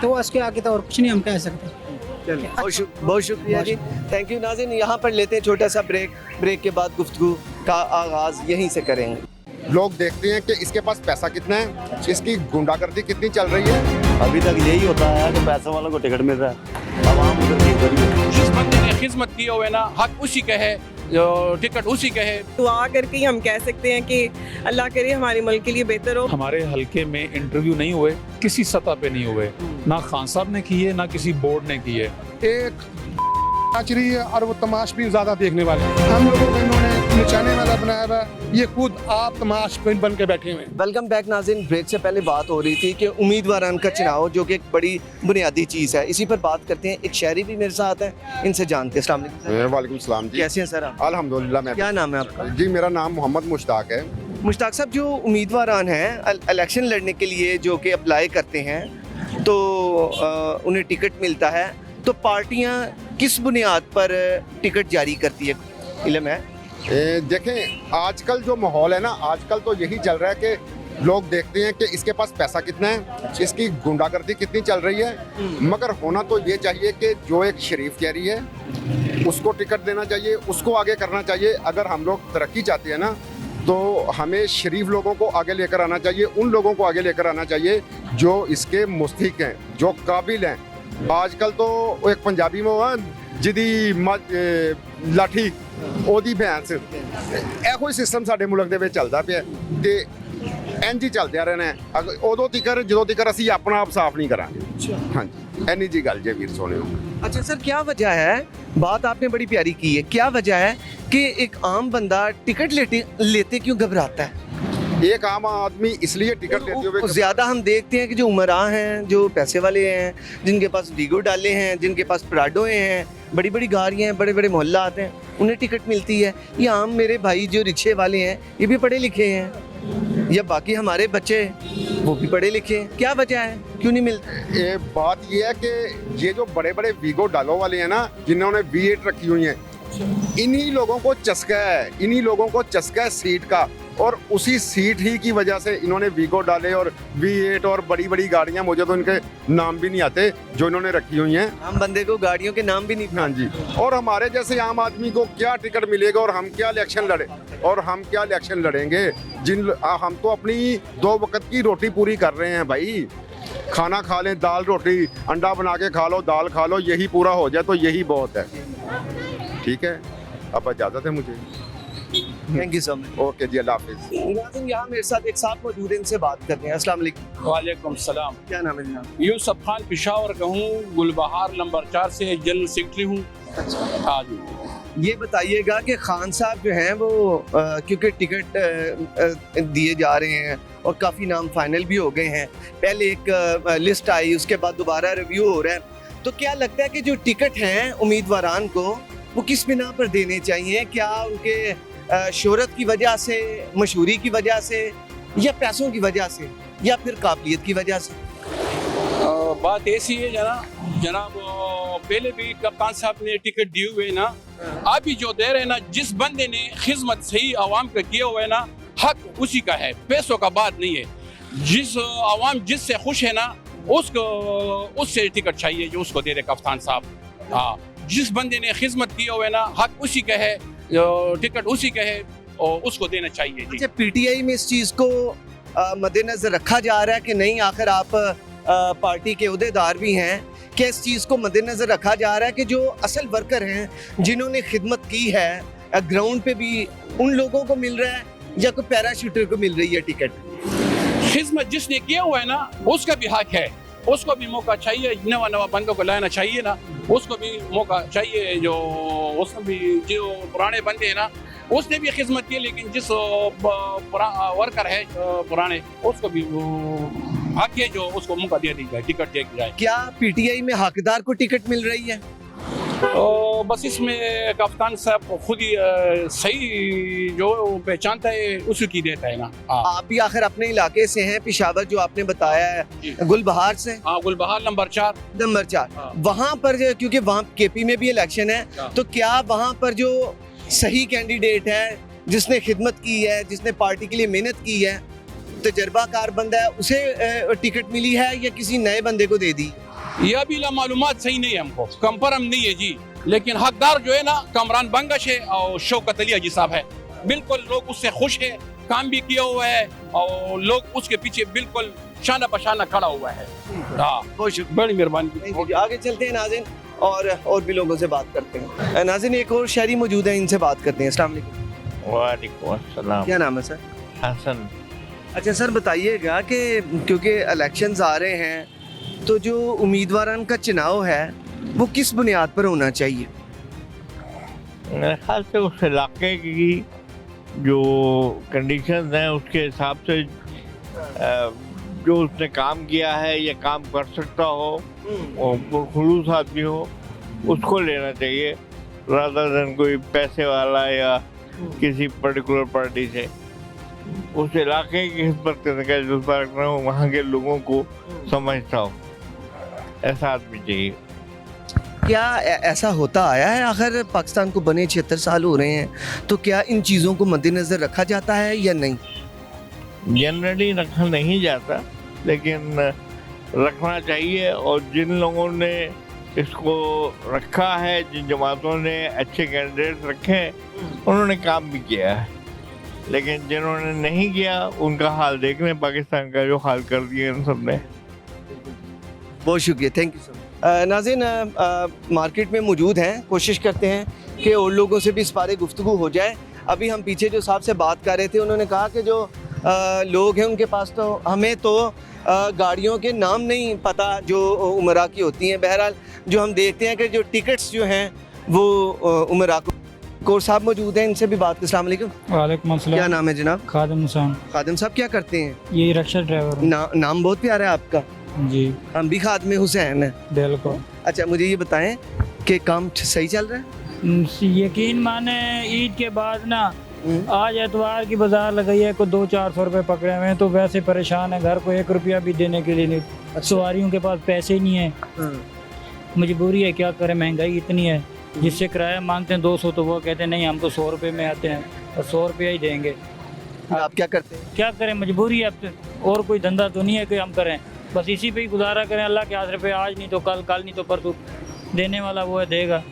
S11: तो उसके आगे तो और कुछ नहीं हम कह सकते।
S7: बहुत शुक्रिया जी, थैंक यू। नाज़रीन, यहाँ पर लेते हैं छोटा सा ब्रेक के बाद गुफ्तगू का आगाज़ यहीं से करेंगे।
S1: लोग देखते हैं कि इसके पास पैसा कितना है, इसकी गुंडागर्दी कितनी चल रही है।
S9: अभी तक यही होता है कि पैसे वालों को टिकट मिल रहा है, आवाम उधर की उधर ही है।
S3: जिस बंदे ने खिदमत की हुए ना, हक उसी का है, जो टिकट उसी का है।
S4: दुआ करके ही हम कह सकते हैं कि अल्लाह करे हमारे मुल्क के लिए बेहतर हो।
S5: हमारे हलके में इंटरव्यू नहीं हुए, किसी सतह पे नहीं हुए, ना खान साहब ने किए ना किसी बोर्ड ने किए।
S6: एक नाच रही है और वो तमाशबीन ज़्यादा देखने वाले। हम लोगों को इन्होंने नचाने वाला बनाया हुआ, ये खुद आप तमाशबीन बन के बैठे हुए हैं।
S7: वेलकम बैक नाज़रीन। ब्रेक से पहले बात हो रही थी कि उम्मीदवारान का चुनाव, जो कि एक बड़ी बुनियादी चीज़ है, इसी पर बात करते हैं। एक शहरी भी मेरे साथ है, इनसे जानते हैं। अस्सलाम वालेकुम।
S1: वालेकुम सलाम जी,
S7: कैसे हैं सर आप?
S1: अल्हम्दुलिल्लाह। मैं
S7: क्या नाम है आपका?
S1: जी, मेरा नाम मोहम्मद मुश्ताक है।
S7: मुश्ताक साहब, जो उम्मीदवारान हैं इलेक्शन लड़ने के लिए जो कि अप्लाई करते हैं तो उन्हें टिकट मिलता है, तो पार्टियां किस बुनियाद पर टिकट जारी करती है, इल्म है?
S1: देखें, आजकल जो माहौल है ना, आजकल तो यही चल रहा है कि लोग देखते हैं कि इसके पास पैसा कितना है, इसकी गुंडागर्दी कितनी चल रही है। मगर होना तो ये चाहिए कि जो एक शरीफ शहरी है उसको टिकट देना चाहिए, उसको आगे करना चाहिए। अगर हम लोग तरक्की चाहते हैं ना, तो हमें शरीफ लोगों को आगे लेकर आना चाहिए, उन लोगों को आगे लेकर आना चाहिए जो इसके मुस्तहिक हैं, जो काबिल हैं। आजकल तो एक पंजाबी में हुआ जिदी लाठी ओदी भैंस, ਇਹੋ ਹੀ ਸਿਸਟਮ ਸਾਡੇ ਮੁਲਕ ਦੇ ਵਿੱਚ ਚੱਲਦਾ ਪਿਆ ਤੇ ਇੰਜ ਹੀ ਚੱਲਦਿਆ ਰਹਿਣਾ ਹੈ। ਉਦੋਂ ਤੀਕਰ ਜਦੋਂ ਤੀਕਰ ਅਸੀਂ ਆਪਣਾ ਆਪ ਸਾਫ਼ ਨਹੀਂ ਕਰਾਂਗੇ। ਹਾਂਜੀ, ਇੰਨੀ ਜੀ ਗੱਲ ਜੇ ਵੀਰ ਸੋਹਣਿਓ।
S7: अच्छा सर, क्या वजह है, बात आपने बड़ी प्यारी की है, क्या वजह है कि एक आम बंदा टिकट लेते क्यों घबराता है?
S1: एक आम आदमी इसलिए टिकट लेते हुए
S7: ज़्यादा हम देखते हैं कि जो उमरा हैं, जो पैसे वाले हैं, जिनके पास वीगो डाले हैं, जिनके पास प्राडोए हैं, बड़ी बड़ी गाड़ियाँ हैं, बड़े बड़े मोहल्ला आते हैं, उन्हें टिकट मिलती है। ये आम मेरे भाई जो रिक्शे वाले हैं, ये भी पढ़े लिखे हैं, या बाकी हमारे बच्चे वो भी पढ़े लिखे हैं, क्या वजह है, क्यों नहीं मिलता?
S1: ये बात ये है कि ये जो बड़े बड़े वीगो डालो वाले हैं ना, जिन्होंने V8 रखी हुई हैं, इन्हीं लोगों को चस्का है, इन्हीं लोगों को चस्का है सीट का, और उसी सीट ही की वजह से इन्होंने वीगो डाले और V8 और बड़ी बड़ी गाड़ियां, मुझे तो इनके नाम भी नहीं आते जो इन्होंने रखी हुई हैं।
S7: आम बंदे को गाड़ियों के नाम भी नहीं।
S1: हाँ जी, और हमारे जैसे आम आदमी को क्या टिकट मिलेगा, और हम क्या इलेक्शन लड़ेंगे? हम तो अपनी 2 वक्त की रोटी पूरी कर रहे हैं भाई। खाना खा लें, दाल रोटी अंडा बना के खा लो, दाल खा लो, यही पूरा हो जाए तो यही बहुत है। ठीक है, अब इजाज़त है मुझे।
S7: Thank you so much.
S1: Okay जी, अल्लाह हाफिज़।
S7: यहाँ मेरे साथ एक साथ मौजूद है, इनसे बात करते हैं। अस्सलाम वालेकुम।
S3: वालेकुम सलाम।
S7: क्या नाम है जनाब?
S3: यूसुफ खान पेशावर का हूँ, गुलबहार नंबर 4 से जनरल सेक्रेटरी हूँ। हाँ जी।
S7: ये बताइएगा कि खान साहब जो हैं वो क्योंकि टिकट दिए जा रहे हैं और काफ़ी नाम फाइनल भी हो गए हैं, पहले एक लिस्ट आई, उसके बाद दोबारा रिव्यू हो रहा है, तो क्या लगता है कि जो टिकट हैं उम्मीदवारान को वो किस बिना पर देने चाहिए? क्या उनके शोहरत की वजह से, मशहूरी की वजह से, या पैसों की वजह से, या फिर काबिलियत की वजह से?
S3: बात ऐसी है जनाब, पहले भी कप्तान साहब ने टिकट दिए हुए ना, अभी जो दे रहे ना, जिस बंदे ने खिदमत सही आवाम का किया हुआ है ना, हक उसी का है, पैसों का बात नहीं है। जिस आवाम जिससे खुश है ना, उसको उससे टिकट चाहिए जो उसको दे रहे कप्तान साहब। हाँ, जिस बंदे ने खिदमत किया हुआ है ना, हक उसी का है, टिकट उसी का है, और उसको देना चाहिए जी।
S7: अच्छा, पीटीआई में इस चीज़ को मद्देनजर रखा जा रहा है कि नहीं? आखिर आप पार्टी के अहदेदार भी हैं, क्या इस चीज़ को मद्देनजर रखा जा रहा है कि जो असल वर्कर हैं, जिन्होंने खिदमत की है ग्राउंड पे भी, उन लोगों को मिल रहा है, या कोई पैराशूटर को मिल रही है टिकट?
S3: खिदमत जिसने किया हुआ है ना, उसका भी हक है, उसको भी मौका चाहिए। नवा बंदों को लाना चाहिए ना, उसको भी मौका चाहिए। जो उसमें भी जो पुराने बंदे हैं ना, उसने भी खिदमत की, लेकिन जिस वर्कर है पुराने, उसको भी हक है जो उसको मौका दे दी जाए, टिकट दे दी जाए।
S7: क्या पीटीआई में हकदार को टिकट मिल रही है?
S3: तो बस इसमें कप्तान साहब खुद ही सही जो पहचानता है उसकी देता है ना। हाँ
S7: आप भी आखिर अपने इलाके से हैं, पेशावर जो आपने बताया है, गुलबहार से।
S3: हाँ, गुलबहार नंबर 4।
S7: नंबर 4
S3: हाँ।
S7: वहाँ पर क्योंकि वहाँ केपी में भी इलेक्शन है,
S3: हाँ।
S7: तो क्या वहाँ पर जो सही कैंडिडेट है, जिसने खिदमत की है, जिसने पार्टी के लिए मेहनत की है, तजर्बाकार बंदा है, उसे टिकट मिली है या किसी नए बंदे को दे दी?
S3: यह भी मालूमात सही नहीं है, हमको कंफर्म नहीं है जी, लेकिन हकदार जो है ना कमरान बंगश है और शौकत अली हाजी साहब है। बिल्कुल लोग उससे खुश है, काम भी किया हुआ है और लोग उसके पीछे बिल्कुल शाना बशाना खड़ा हुआ है। हाँ, बड़ी मेहरबानी।
S7: आगे चलते हैं नाज़रीन और भी लोगों से बात करते हैं। नाज़रीन एक और शहरी मौजूद है, इनसे बात करते हैं। अस्सलाम वालेकुम।
S12: वालेकुम अस्सलाम।
S7: क्या नाम है सर?
S12: हसन।
S7: अच्छा सर बताइएगा कि क्योंकि इलेक्शंस आ रहे हैं, तो जो उम्मीदवारान का चुनाव है वो किस बुनियाद पर होना चाहिए?
S12: मेरे ख्याल से उस इलाके की जो कंडीशंस हैं उसके हिसाब से जो उसने काम किया है या काम कर सकता हो और खुलूस आदमी हो, उसको लेना चाहिए, रादर देन कोई पैसे वाला या किसी पर्टिकुलर पार्टी से। उस इलाके की खिदमत करने का जज्बा रखना हो, वहाँ के लोगों को समझता हो, ऐसा आदमी चाहिए।
S7: क्या ऐसा होता आया है? आखिर पाकिस्तान को बने 76 साल हो रहे हैं, तो क्या इन चीज़ों को मद्देनज़र रखा जाता है या नहीं?
S12: जनरली रखा नहीं जाता, लेकिन रखना चाहिए। और जिन लोगों ने इसको रखा है, जिन जमातों ने अच्छे कैंडिडेट रखे हैं, उन्होंने काम भी किया है, लेकिन जिन्होंने नहीं किया उनका हाल देख लें, पाकिस्तान का जो हाल कर दिया इन सब ने।
S7: बहुत शुक्रिया, थैंक यू सर। नाज़रीन मार्केट में मौजूद हैं, कोशिश करते हैं कि और लोगों से भी इस बारे गुफ्तगू हो जाए। अभी हम पीछे जो साहब से बात कर रहे थे, उन्होंने कहा कि जो लोग हैं उनके पास तो हमें तो गाड़ियों के नाम नहीं पता जो उमरा की होती हैं। बहरहाल जो हम देखते हैं कि जो टिकट्स जो हैं वो उमरा को साहब मौजूद हैं, इनसे भी बात करें। अस्सलाम वालेकुम।
S13: वालेकुम अस्सलाम।
S7: क्या नाम है जनाब?
S13: खादिम हुसैन।
S7: खादिम साहब क्या करते हैं?
S13: ये रिक्शा ड्राइवर।
S7: नाम बहुत प्यारा है आपका।
S13: जी,
S7: हम भी खादिम हुसैन हैं।
S13: बिल्कुल।
S7: अच्छा, मुझे ये बताएं कि काम सही चल रहा है?
S13: यकीन माने ईद के बाद ना आज एतवार की बाजार लगाई है, को 200-400 रुपये पकड़े हुए हैं, तो वैसे परेशान है, घर को 1 रुपया भी देने के लिए नहीं।
S7: अच्छा।
S13: सवारियों के पास पैसे नहीं है, मजबूरी है, क्या करें, महंगाई इतनी है। जिससे किराया मांगते हैं 200 तो वो कहते हैं नहीं हम तो 100 रुपये में आते हैं और 100 रुपया ही देंगे।
S7: आप क्या करते हैं?
S13: क्या करें, मजबूरी है, अब और कोई धंधा तो नहीं है कि हम करें, बस इसी पे ही गुजारा करें। अल्लाह के आसरे पे, आज नहीं तो कल, कल नहीं तो परसों, देने वाला वो है, देगा।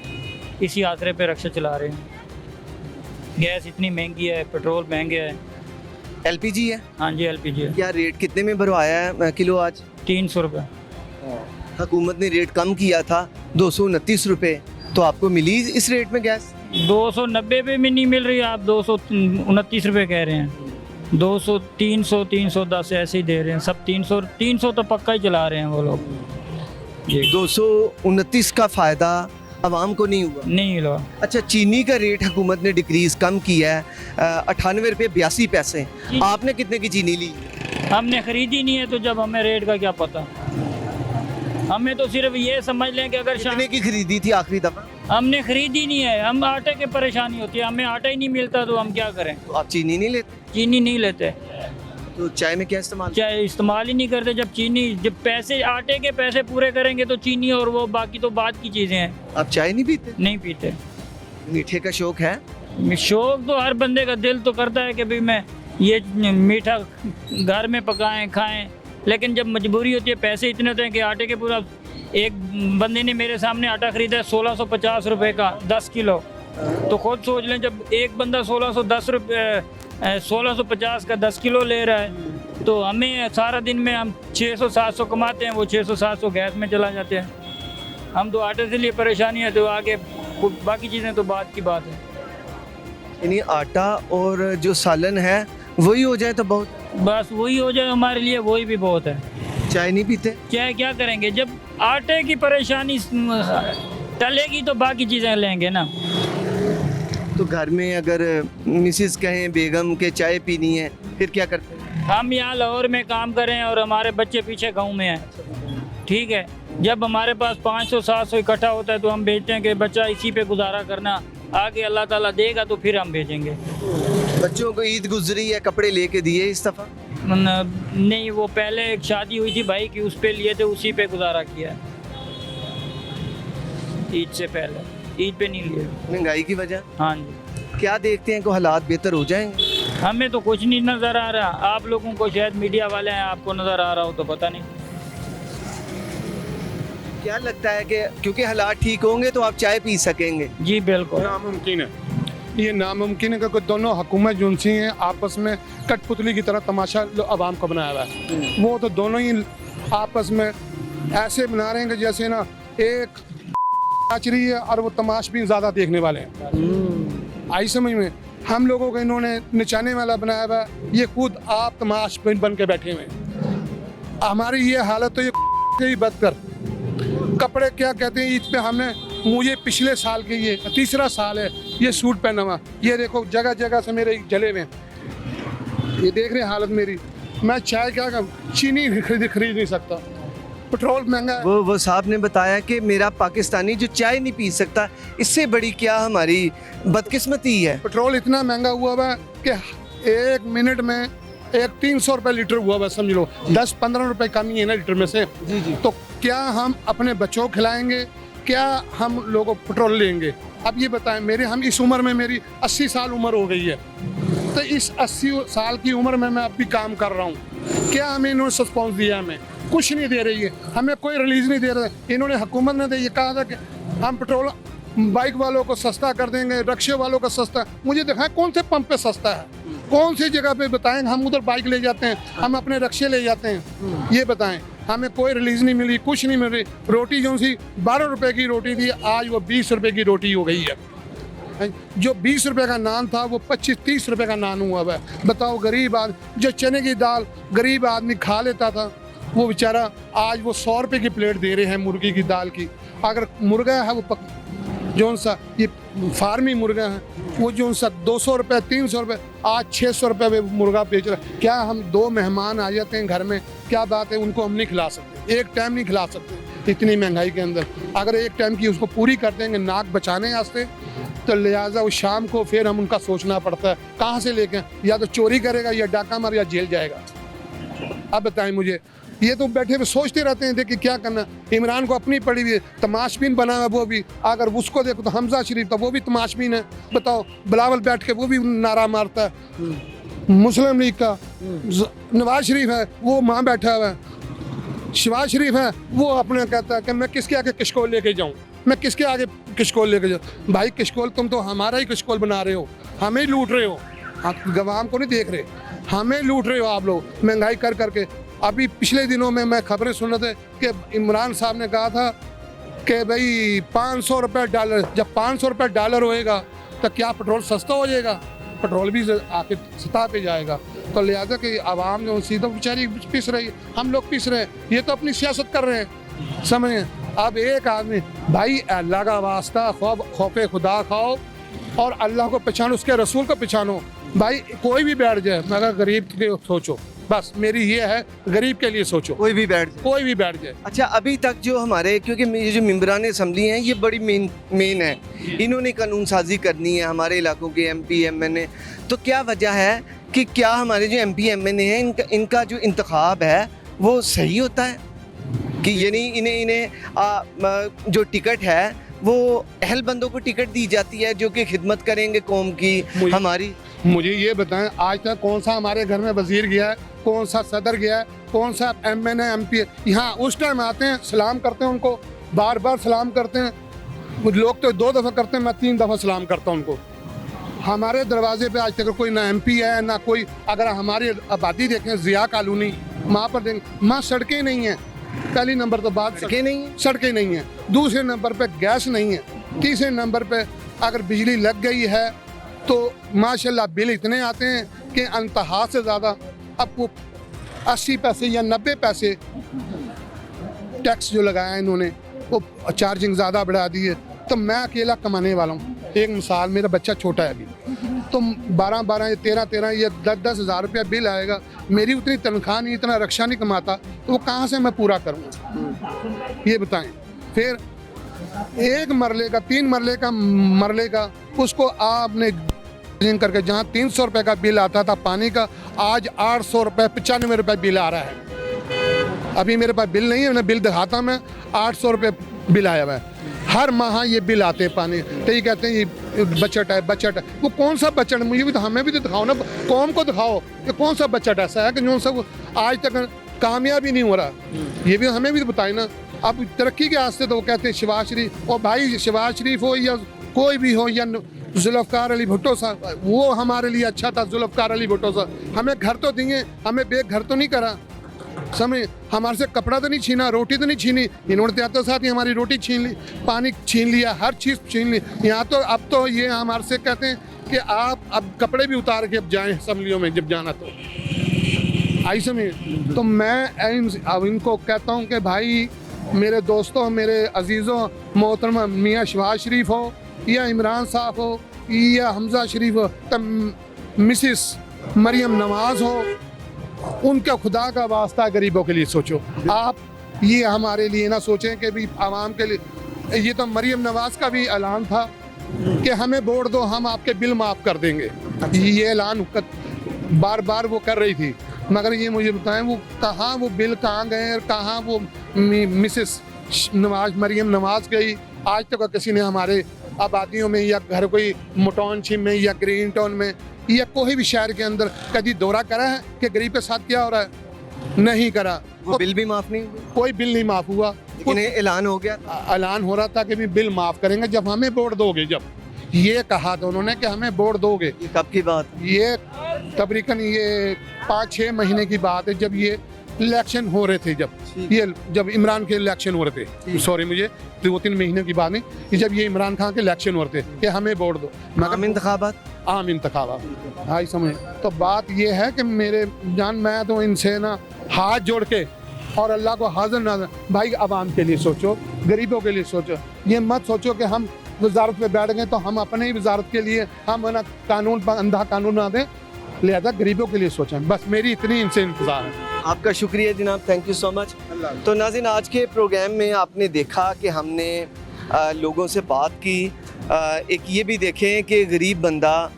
S13: इसी आसरे पे रिक्शा चला रहे हैं। गैस इतनी महंगी है, पेट्रोल महंगे है।
S7: एलपीजी है?
S13: हाँ जी, एलपीजी है।
S7: क्या रेट कितने में भरवाया है किलो आज?
S13: 300 रुपये।
S7: हुकूमत ने रेट कम किया था 229 रुपये, तो आपको मिली इस रेट में गैस?
S13: 290 पे भी नहीं मिल रही, आप 229 रुपये कह रहे हैं। 200, 300, 310 ऐसे ही दे रहे हैं सब। 300 तो पक्का ही चला रहे हैं वो लोग जी।
S7: 229 का फ़ायदा आवाम को नहीं हुआ?
S13: नहीं हुआ।
S7: अच्छा, चीनी का रेट हुकूमत ने डिक्रीज कम किया है, 98 रुपये 82 पैसे। आपने कितने की चीनी ली?
S13: हमने खरीदी नहीं है, तो जब हमें रेट का क्या पता। हमें तो सिर्फ ये समझ लें कि अगर
S7: कितने की खरीदी थी आखिरी दफ़ा?
S13: हमने खरीदी नहीं है, हम आटे की परेशानी होती है, हमें आटा ही नहीं मिलता, तो हम क्या करें।
S7: तो आप चीनी नहीं लेते?
S13: चीनी नहीं लेते।
S7: तो चाय में क्या इस्तेमाल?
S13: चाय इस्तेमाल ही नहीं करते। जब पैसे आटे के पैसे पूरे करेंगे तो चीनी और वो बाकी तो बाद की चीज़ें हैं।
S7: आप चाय नहीं पीते?
S13: नहीं पीते।
S7: मीठे का शौक है?
S13: शौक तो हर बंदे का दिल तो करता है कि भाई मैं ये मीठा घर में पकाएं खाएं, लेकिन जब मजबूरी होती है, पैसे इतने होते हैं कि आटे के पूरा। एक बंदे ने मेरे सामने आटा खरीदा है 1650 रुपये का 10 किलो, तो खुद सोच लें, जब एक बंदा 1650 का 10 किलो ले रहा है, तो हमें सारा दिन में हम 600-700 कमाते हैं, वो 600-700 गैस में चला जाते हैं। हम तो आटे से लिए परेशानी है, तो आगे बाकी चीज़ें तो बात की बात है।
S7: यानी आटा और जो सालन है वही हो जाए तो बहुत,
S13: बस वही हो जाए हमारे लिए, वही भी बहुत है।
S7: चाय नहीं पीते?
S13: चाय क्या करेंगे, जब आटे की परेशानी टलेगी तो बाकी चीज़ें लेंगे ना।
S7: तो घर में अगर मिसेस कहें बेगम के चाय पीनी है, फिर क्या करते हैं?
S13: हम यहाँ लाहौर में काम करें और हमारे बच्चे पीछे गांव में हैं, ठीक है। जब हमारे पास 500-700 इकट्ठा होता है तो हम भेजते हैं कि बच्चा इसी पे गुजारा करना, आगे अल्लाह ताला देगा तो फिर हम भेजेंगे।
S7: बच्चों को ईद गुजरी है, कपड़े लेके दिए इस दफ़ा?
S13: नहीं, वो पहले एक शादी हुई थी भाई की, उस पे लिए थे, उसी पे गुजारा किया ईद से पहले, ईद पे नहीं लिए।
S7: महंगाई की वजह?
S13: हाँ जी।
S7: क्या देखते हैं को हालात बेहतर हो जाएंगे?
S13: हमें तो कुछ नहीं नज़र आ रहा, आप लोगों को शायद मीडिया वाले हैं, आपको नज़र आ रहा हो तो पता नहीं।
S7: क्या लगता है कि क्योंकि हालात ठीक होंगे तो आप चाय पी सकेंगे?
S13: जी बिल्कुल।
S6: नामुमकिन है, ये नामुमकिन है क्योंकि दोनों हुकूमत जो सी हैं आपस में कठपुतली की तरह तमाशा आवाम को बनाया हुआ है। वो तो दोनों ही आपस में ऐसे बना रहे हैं कि जैसे ना एक नाच रही है और वो तमाशबीन ज़्यादा देखने वाले हैं। आई समझ में? हम लोगों को इन्होंने नचाने वाला बनाया हुआ है, ये खुद आप तमाशबीन बन के बैठे हुए हैं। हमारी ये हालत तो ये बदतर, कपड़े क्या कहते हैं ईद पे हमने, मुझे पिछले साल के ये तीसरा साल है ये सूट पहना हुआ, ये देखो जगह जगह से मेरे जले हुए, ये देख रहे हैं हालत मेरी। मैं चाय क्या चीनी खरीद नहीं सकता, पेट्रोल महंगा है।
S7: वो साहब ने बताया कि मेरा पाकिस्तानी जो चाय नहीं पी सकता, इससे बड़ी क्या हमारी बदकिस्मती है।
S6: पेट्रोल इतना महंगा हुआ है कि 1 मिनट में 300 रुपये लीटर हुआ बस, समझ लो 10-15 रुपये कमी है ना लीटर में से।
S7: जी जी।
S6: तो क्या हम अपने बच्चों को खिलाएंगे, क्या हम लोगों पेट्रोल लेंगे? अब ये बताएं, हम इस उम्र में मेरी 80 साल उम्र हो गई है, तो इस 80 साल की उम्र में मैं अब भी काम कर रहा हूँ, क्या हमें इन्होंने सस्पॉन्स दिया? हमें कुछ नहीं दे रही है, हमें कोई रिलीज नहीं दे रहे। इन्होंने हुकूमत ने तो ये कहा था कि हम पेट्रोल बाइक वालों को सस्ता कर देंगे, रिक्शे वालों को सस्ता। मुझे दिखाएं कौन से पंप पे सस्ता है, कौन सी जगह पे बताएं, हम उधर बाइक ले जाते हैं, हम अपने रिक्शे ले जाते हैं, ये बताएं। हमें कोई रिलीज नहीं मिली, कुछ नहीं मिल रही। रोटी जो सी 12 रुपए की रोटी थी, आज वो 20 रुपए की रोटी हो गई है। जो 20 रुपए का नान था वो 25-30 रुपए का नान हुआ है। बताओ, गरीब आदमी जो चने की दाल गरीब आदमी खा लेता था, वो बेचारा आज वो 100 रुपए की प्लेट दे रहे हैं मुर्गी की दाल की। अगर मुर्गा है वो जो सा ये फार्मी मुर्गा है, वो जो सा 200 रुपये 300 रुपये, आज 600 रुपये में मुर्गा बेच रहा है। क्या हम 2 मेहमान आ जाते हैं घर में, क्या बात है, उनको हम नहीं खिला सकते, एक टाइम नहीं खिला सकते इतनी महंगाई के अंदर। अगर एक टाइम की उसको पूरी कर देंगे नाक बचाने वास्ते, तो लिहाजा वो शाम को फिर हम उनका सोचना पड़ता है कहाँ से लेके, या तो चोरी करेगा या डाका मार या जेल जाएगा। अब बताएं मुझे, ये तो बैठे हुए सोचते रहते हैं देखिए क्या करना। इमरान को अपनी पड़ी हुई है, तमाशबीन बना है वो भी, अगर उसको देखो तो हमजा शरीफ तो वो भी तमाशबीन है। बताओ, बिलावल बैठ के वो भी नारा मारता है। मुस्लिम लीग का नवाज शरीफ है, वो वहाँ बैठा हुआ है। शहबाज शरीफ है, वो अपने कहता है कि मैं किसके आगे किशकोल लेके जाऊँ, मैं किसके आगे किशकोल लेके जाऊँ। भाई किशकोल तुम तो हमारा ही किशकोल बना रहे हो, हमें ही लूट रहे हो, आप गवाम को नहीं देख रहे, हमें लूट रहे हो आप लोग महंगाई कर करके। अभी पिछले दिनों में मैं खबरें सुन रहे थे कि इमरान साहब ने कहा था कि भाई 500 रुपये डॉलर, जब 500 रुपये डॉलर होएगा तो क्या पेट्रोल सस्ता हो जाएगा? पेट्रोल भी आके सतह पे जाएगा। तो लिहाजा कि आवाम जो सीधा बेचारी पिस रही है, हम लोग पिस रहे हैं, ये तो अपनी सियासत कर रहे हैं, समझे। अब एक आदमी, भाई अल्लाह का वास्ता खौफ खुदा खाओ और अल्लाह को पहचानो, उसके रसूल को पहचानो। भाई कोई भी बैठ जाए, मगर गरीब के सोचो, बस मेरी ये है, गरीब के लिए सोचो।
S7: कोई भी बैठ
S6: जाए।
S7: अच्छा, अभी तक जो हमारे, क्योंकि ये जो मेंबरान असम्बली हैं ये बड़ी मेन है, इन्होंने कानून साजी करनी है हमारे इलाकों के MP MNA, तो क्या वजह है कि क्या हमारे जो MP MNA हैं इनका जो इंतखाब है वो सही होता है कि यानी इन्हें जो टिकट है वो अहल बंदों को टिकट दी जाती है जो कि खिदमत करेंगे कौम की हमारी?
S6: मुझे ये बताएं, आज तक कौन सा हमारे घर में वजीर गया है, कौन सा सदर गया है, कौन सा MNA MP? यहाँ उस टाइम आते हैं, सलाम करते हैं उनको, बार बार सलाम करते हैं। लोग तो 2 दफ़ा करते हैं, मैं 3 दफ़ा सलाम करता हूँ उनको। हमारे दरवाजे पे आज तक कोई ना MP है ना कोई। अगर हमारी आबादी देखें, ज़िया कॉलोनी, वहाँ पर देखें, वहाँ सड़कें नहीं हैं, पहली नंबर तो बात सड़कें नहीं है। दूसरे नंबर पे गैस नहीं है। तीसरे नंबर पे अगर बिजली लग गई है तो माशाल्लाह बिल इतने आते हैं कि अंतहा से ज़्यादा। अब वो 80 पैसे या 90 पैसे टैक्स जो लगाया है इन्होंने, वो चार्जिंग ज़्यादा बढ़ा दी है। तो मैं अकेला कमाने वाला हूँ। एक मिसाल, मेरा बच्चा छोटा है अभी, तो 12-12 या 13-13 या 10-10 हज़ार रुपया बिल आएगा। मेरी उतनी तनख्वाह नहीं, इतना रक्षा नहीं कमाता, तो वो कहाँ से मैं पूरा करूँगा, ये बताएं। फिर एक मरले का 3 मरले का उसको आपने करके जहाँ 300 रुपये का बिल आता था पानी का, आज 800 रुपये 95 रुपये बिल आ रहा है। अभी मेरे पास बिल नहीं है, मैं बिल दिखाता, मैं 800 रुपये बिल आया हुआ है। हर माह ये बिल आते हैं पानी, तो ये कहते हैं ये बजट है। वो कौन सा बजट? मुझे भी तो, हमें भी तो दिखाओ ना, कौम को दिखाओ कि कौन सा बजट ऐसा है कि जो सब आज तक कामयाबी नहीं हो रहा। ये भी हमें भी तो बताए ना। अब तरक्की के वास्ते तो वो कहते हैं शहबाज शरीफ, और भाई शहबाज शरीफ हो या कोई भी हो या जुल्फ़कार अली भुट्टो साहब, वो हमारे लिए अच्छा था। जुल्फ़कार अली भुट्टो साहब हमें घर तो दिए, हमें बेघर तो नहीं करा, समझ, हमारे से कपड़ा तो नहीं छीना, रोटी तो नहीं छीनी। इन्होंने तो साथ ही हमारी रोटी छीन ली, पानी छीन लिया, हर चीज़ छीन ली। यहाँ तो अब तो ये हमारे से कहते हैं कि आप अब कपड़े भी उतार के अब जाएँ असम्बलियों में, जब जाना तो आई समझ। तो मैं अब इनको कहता हूँ कि भाई मेरे दोस्तों, मेरे अजीज़ों, मोहतरमा मियाँ शहबाज शरीफ हो या इमरान साहब हो या हमजा शरीफ हो, तब मिसिस मरियम नवाज़ हो, उनका खुदा का वास्ता गरीबों के लिए सोचो। आप ये हमारे लिए ना सोचें कि भी आवाम के लिए। ये तो मरियम नवाज़ का भी ऐलान था कि हमें वोट दो, हम आपके बिल माफ़ कर देंगे। ये ऐलान बार बार वो कर रही थी, मगर ये मुझे बताएं वो कहाँ वो बिल कहाँ गए और कहाँ वो मिसिस मरियम नवाज़ गई। आज तक किसी ने हमारे आबादियों में या घर कोई मोटाउनशिप में या ग्रीन टाउन में या कोई भी शहर के अंदर कभी दौरा करा है कि गरीब के साथ क्या हो रहा है? नहीं करा।
S7: वो बिल भी माफ़ नहीं हुआ,
S6: कोई बिल नहीं माफ़ हुआ।
S7: लेकिन ऐलान हो गया,
S6: ऐलान हो रहा था कि भी बिल माफ़ करेंगे जब हमें वोट दोगे। जब ये कहा था उन्होंने कि हमें वोट दोगे।
S7: ये कब की बात?
S6: ये तकरीबन ये 5-6 महीने की बात है, जब ये इलेक्शन हो रहे थे, जब इमरान के इलेक्शन हो रहे थे। सॉरी, मुझे 2-3 महीने की बात नहीं, जब ये इमरान खान के इलेक्शन हो रहे थे कि हमें वोट दो।
S7: आम इंतखाबात,
S6: आम इंतखाबात, हाँ समझे। तो बात ये है कि मेरे जान, मैं तो इनसे ना हाथ जोड़ के और अल्लाह को हाजिर ना, भाई आवाम के लिए सोचो, गरीबों के लिए सोचो। ये मत सोचो कि हम वजारत पे बैठ गए तो हम अपने ही वजारत के लिए हम ना कानून पर अंधा कानून ना दें, लिहाजा गरीबों के लिए सोचें। बस मेरी इतनी इनसे इंतजार है।
S7: आपका शुक्रिया जनाब, थैंक यू सो मच। तो नाज़रीन, आज के प्रोग्राम में आपने देखा कि हमने लोगों से बात की। एक ये भी देखें कि गरीब बंदा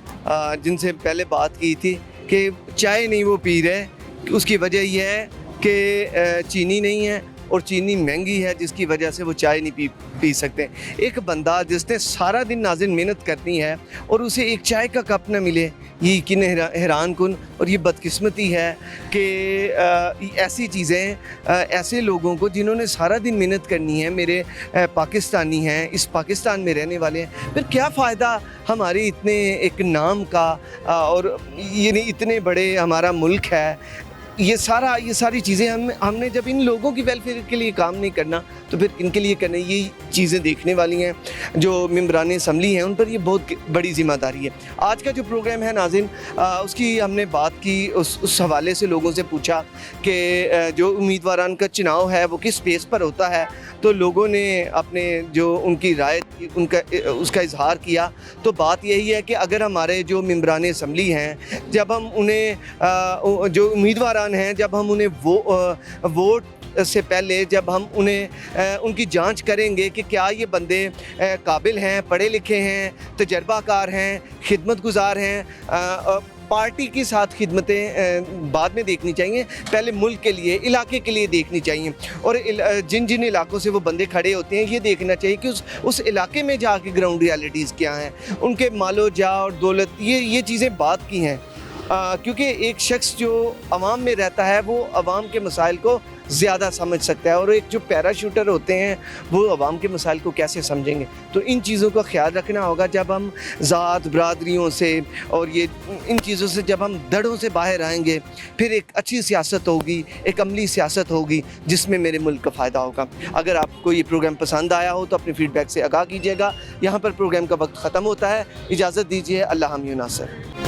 S7: जिनसे पहले बात की थी कि चाय नहीं वो पी रहे, उसकी वजह यह है कि चीनी नहीं है और चीनी महंगी है, जिसकी वजह से वो चाय नहीं पी सकते। एक बंदा जिसने सारा दिन नाज़रीन मेहनत करनी है और उसे एक चाय का कप न मिले, ये यकीन हैरान कुन और ये बदकिस्मती है कि ऐसी चीज़ें ऐसे लोगों को जिन्होंने सारा दिन मेहनत करनी है, मेरे पाकिस्तानी हैं, इस पाकिस्तान में रहने वाले हैं, फिर क्या फ़ायदा हमारे इतने एक नाम का और ये इतने बड़े हमारा मुल्क है। ये सारी चीज़ें हमने जब इन लोगों की वेलफेयर के लिए काम नहीं करना तो फिर इनके लिए करना। ये चीज़ें देखने वाली हैं जो मेंबरान असम्बली हैं, उन पर ये बहुत बड़ी ज़िम्मेदारी है। आज का जो प्रोग्राम है नाज़रीन, उसकी हमने बात की, उस हवाले से लोगों से पूछा कि जो उम्मीदवारान का चुनाव है वो किस स्पेस पर होता है, तो लोगों ने अपने जो उनकी राय उसका इजहार किया। तो बात यही है कि अगर हमारे जो मेंबरान असम्बली हैं, जब हम उन्हें जो उम्मीदवारान हैं, जब हम उन्हें वोट से पहले जब हम उन्हें उनकी जांच करेंगे कि क्या ये बंदे काबिल हैं, पढ़े लिखे हैं, तजर्बाकार हैं, खिदमतगुजार हैं, पार्टी के साथ खिदमतें बाद में देखनी चाहिए, पहले मुल्क के लिए, इलाके के लिए देखनी चाहिए। और जिन जिन इलाकों से वो बंदे खड़े होते हैं, ये देखना चाहिए कि उस इलाके में जाके ग्राउंड रियलिटीज़ क्या हैं, उनके मालो जा और दौलत, ये चीज़ें बात की हैं। क्योंकि एक शख्स जो अवाम में रहता है वो अवाम के मसाइल को ज़्यादा समझ सकता है, और एक जो पैराशूटर होते हैं वो अवाम के मसाइल को कैसे समझेंगे। तो इन चीज़ों का ख्याल रखना होगा जब हम ज़ात बरादरियों से और ये इन चीज़ों से जब हम दड़ों से बाहर आएंगे, फिर एक अच्छी सियासत होगी, एक अमली सियासत होगी जिसमें मेरे मुल्क का फ़ायदा होगा। अगर आपको ये प्रोग्राम पसंद आया हो तो अपने फ़ीडबैक से आगाह कीजिएगा। यहाँ पर प्रोग्राम का वक्त ख़त्म होता है, इजाज़त दीजिए। अल्लाह हम नासिर।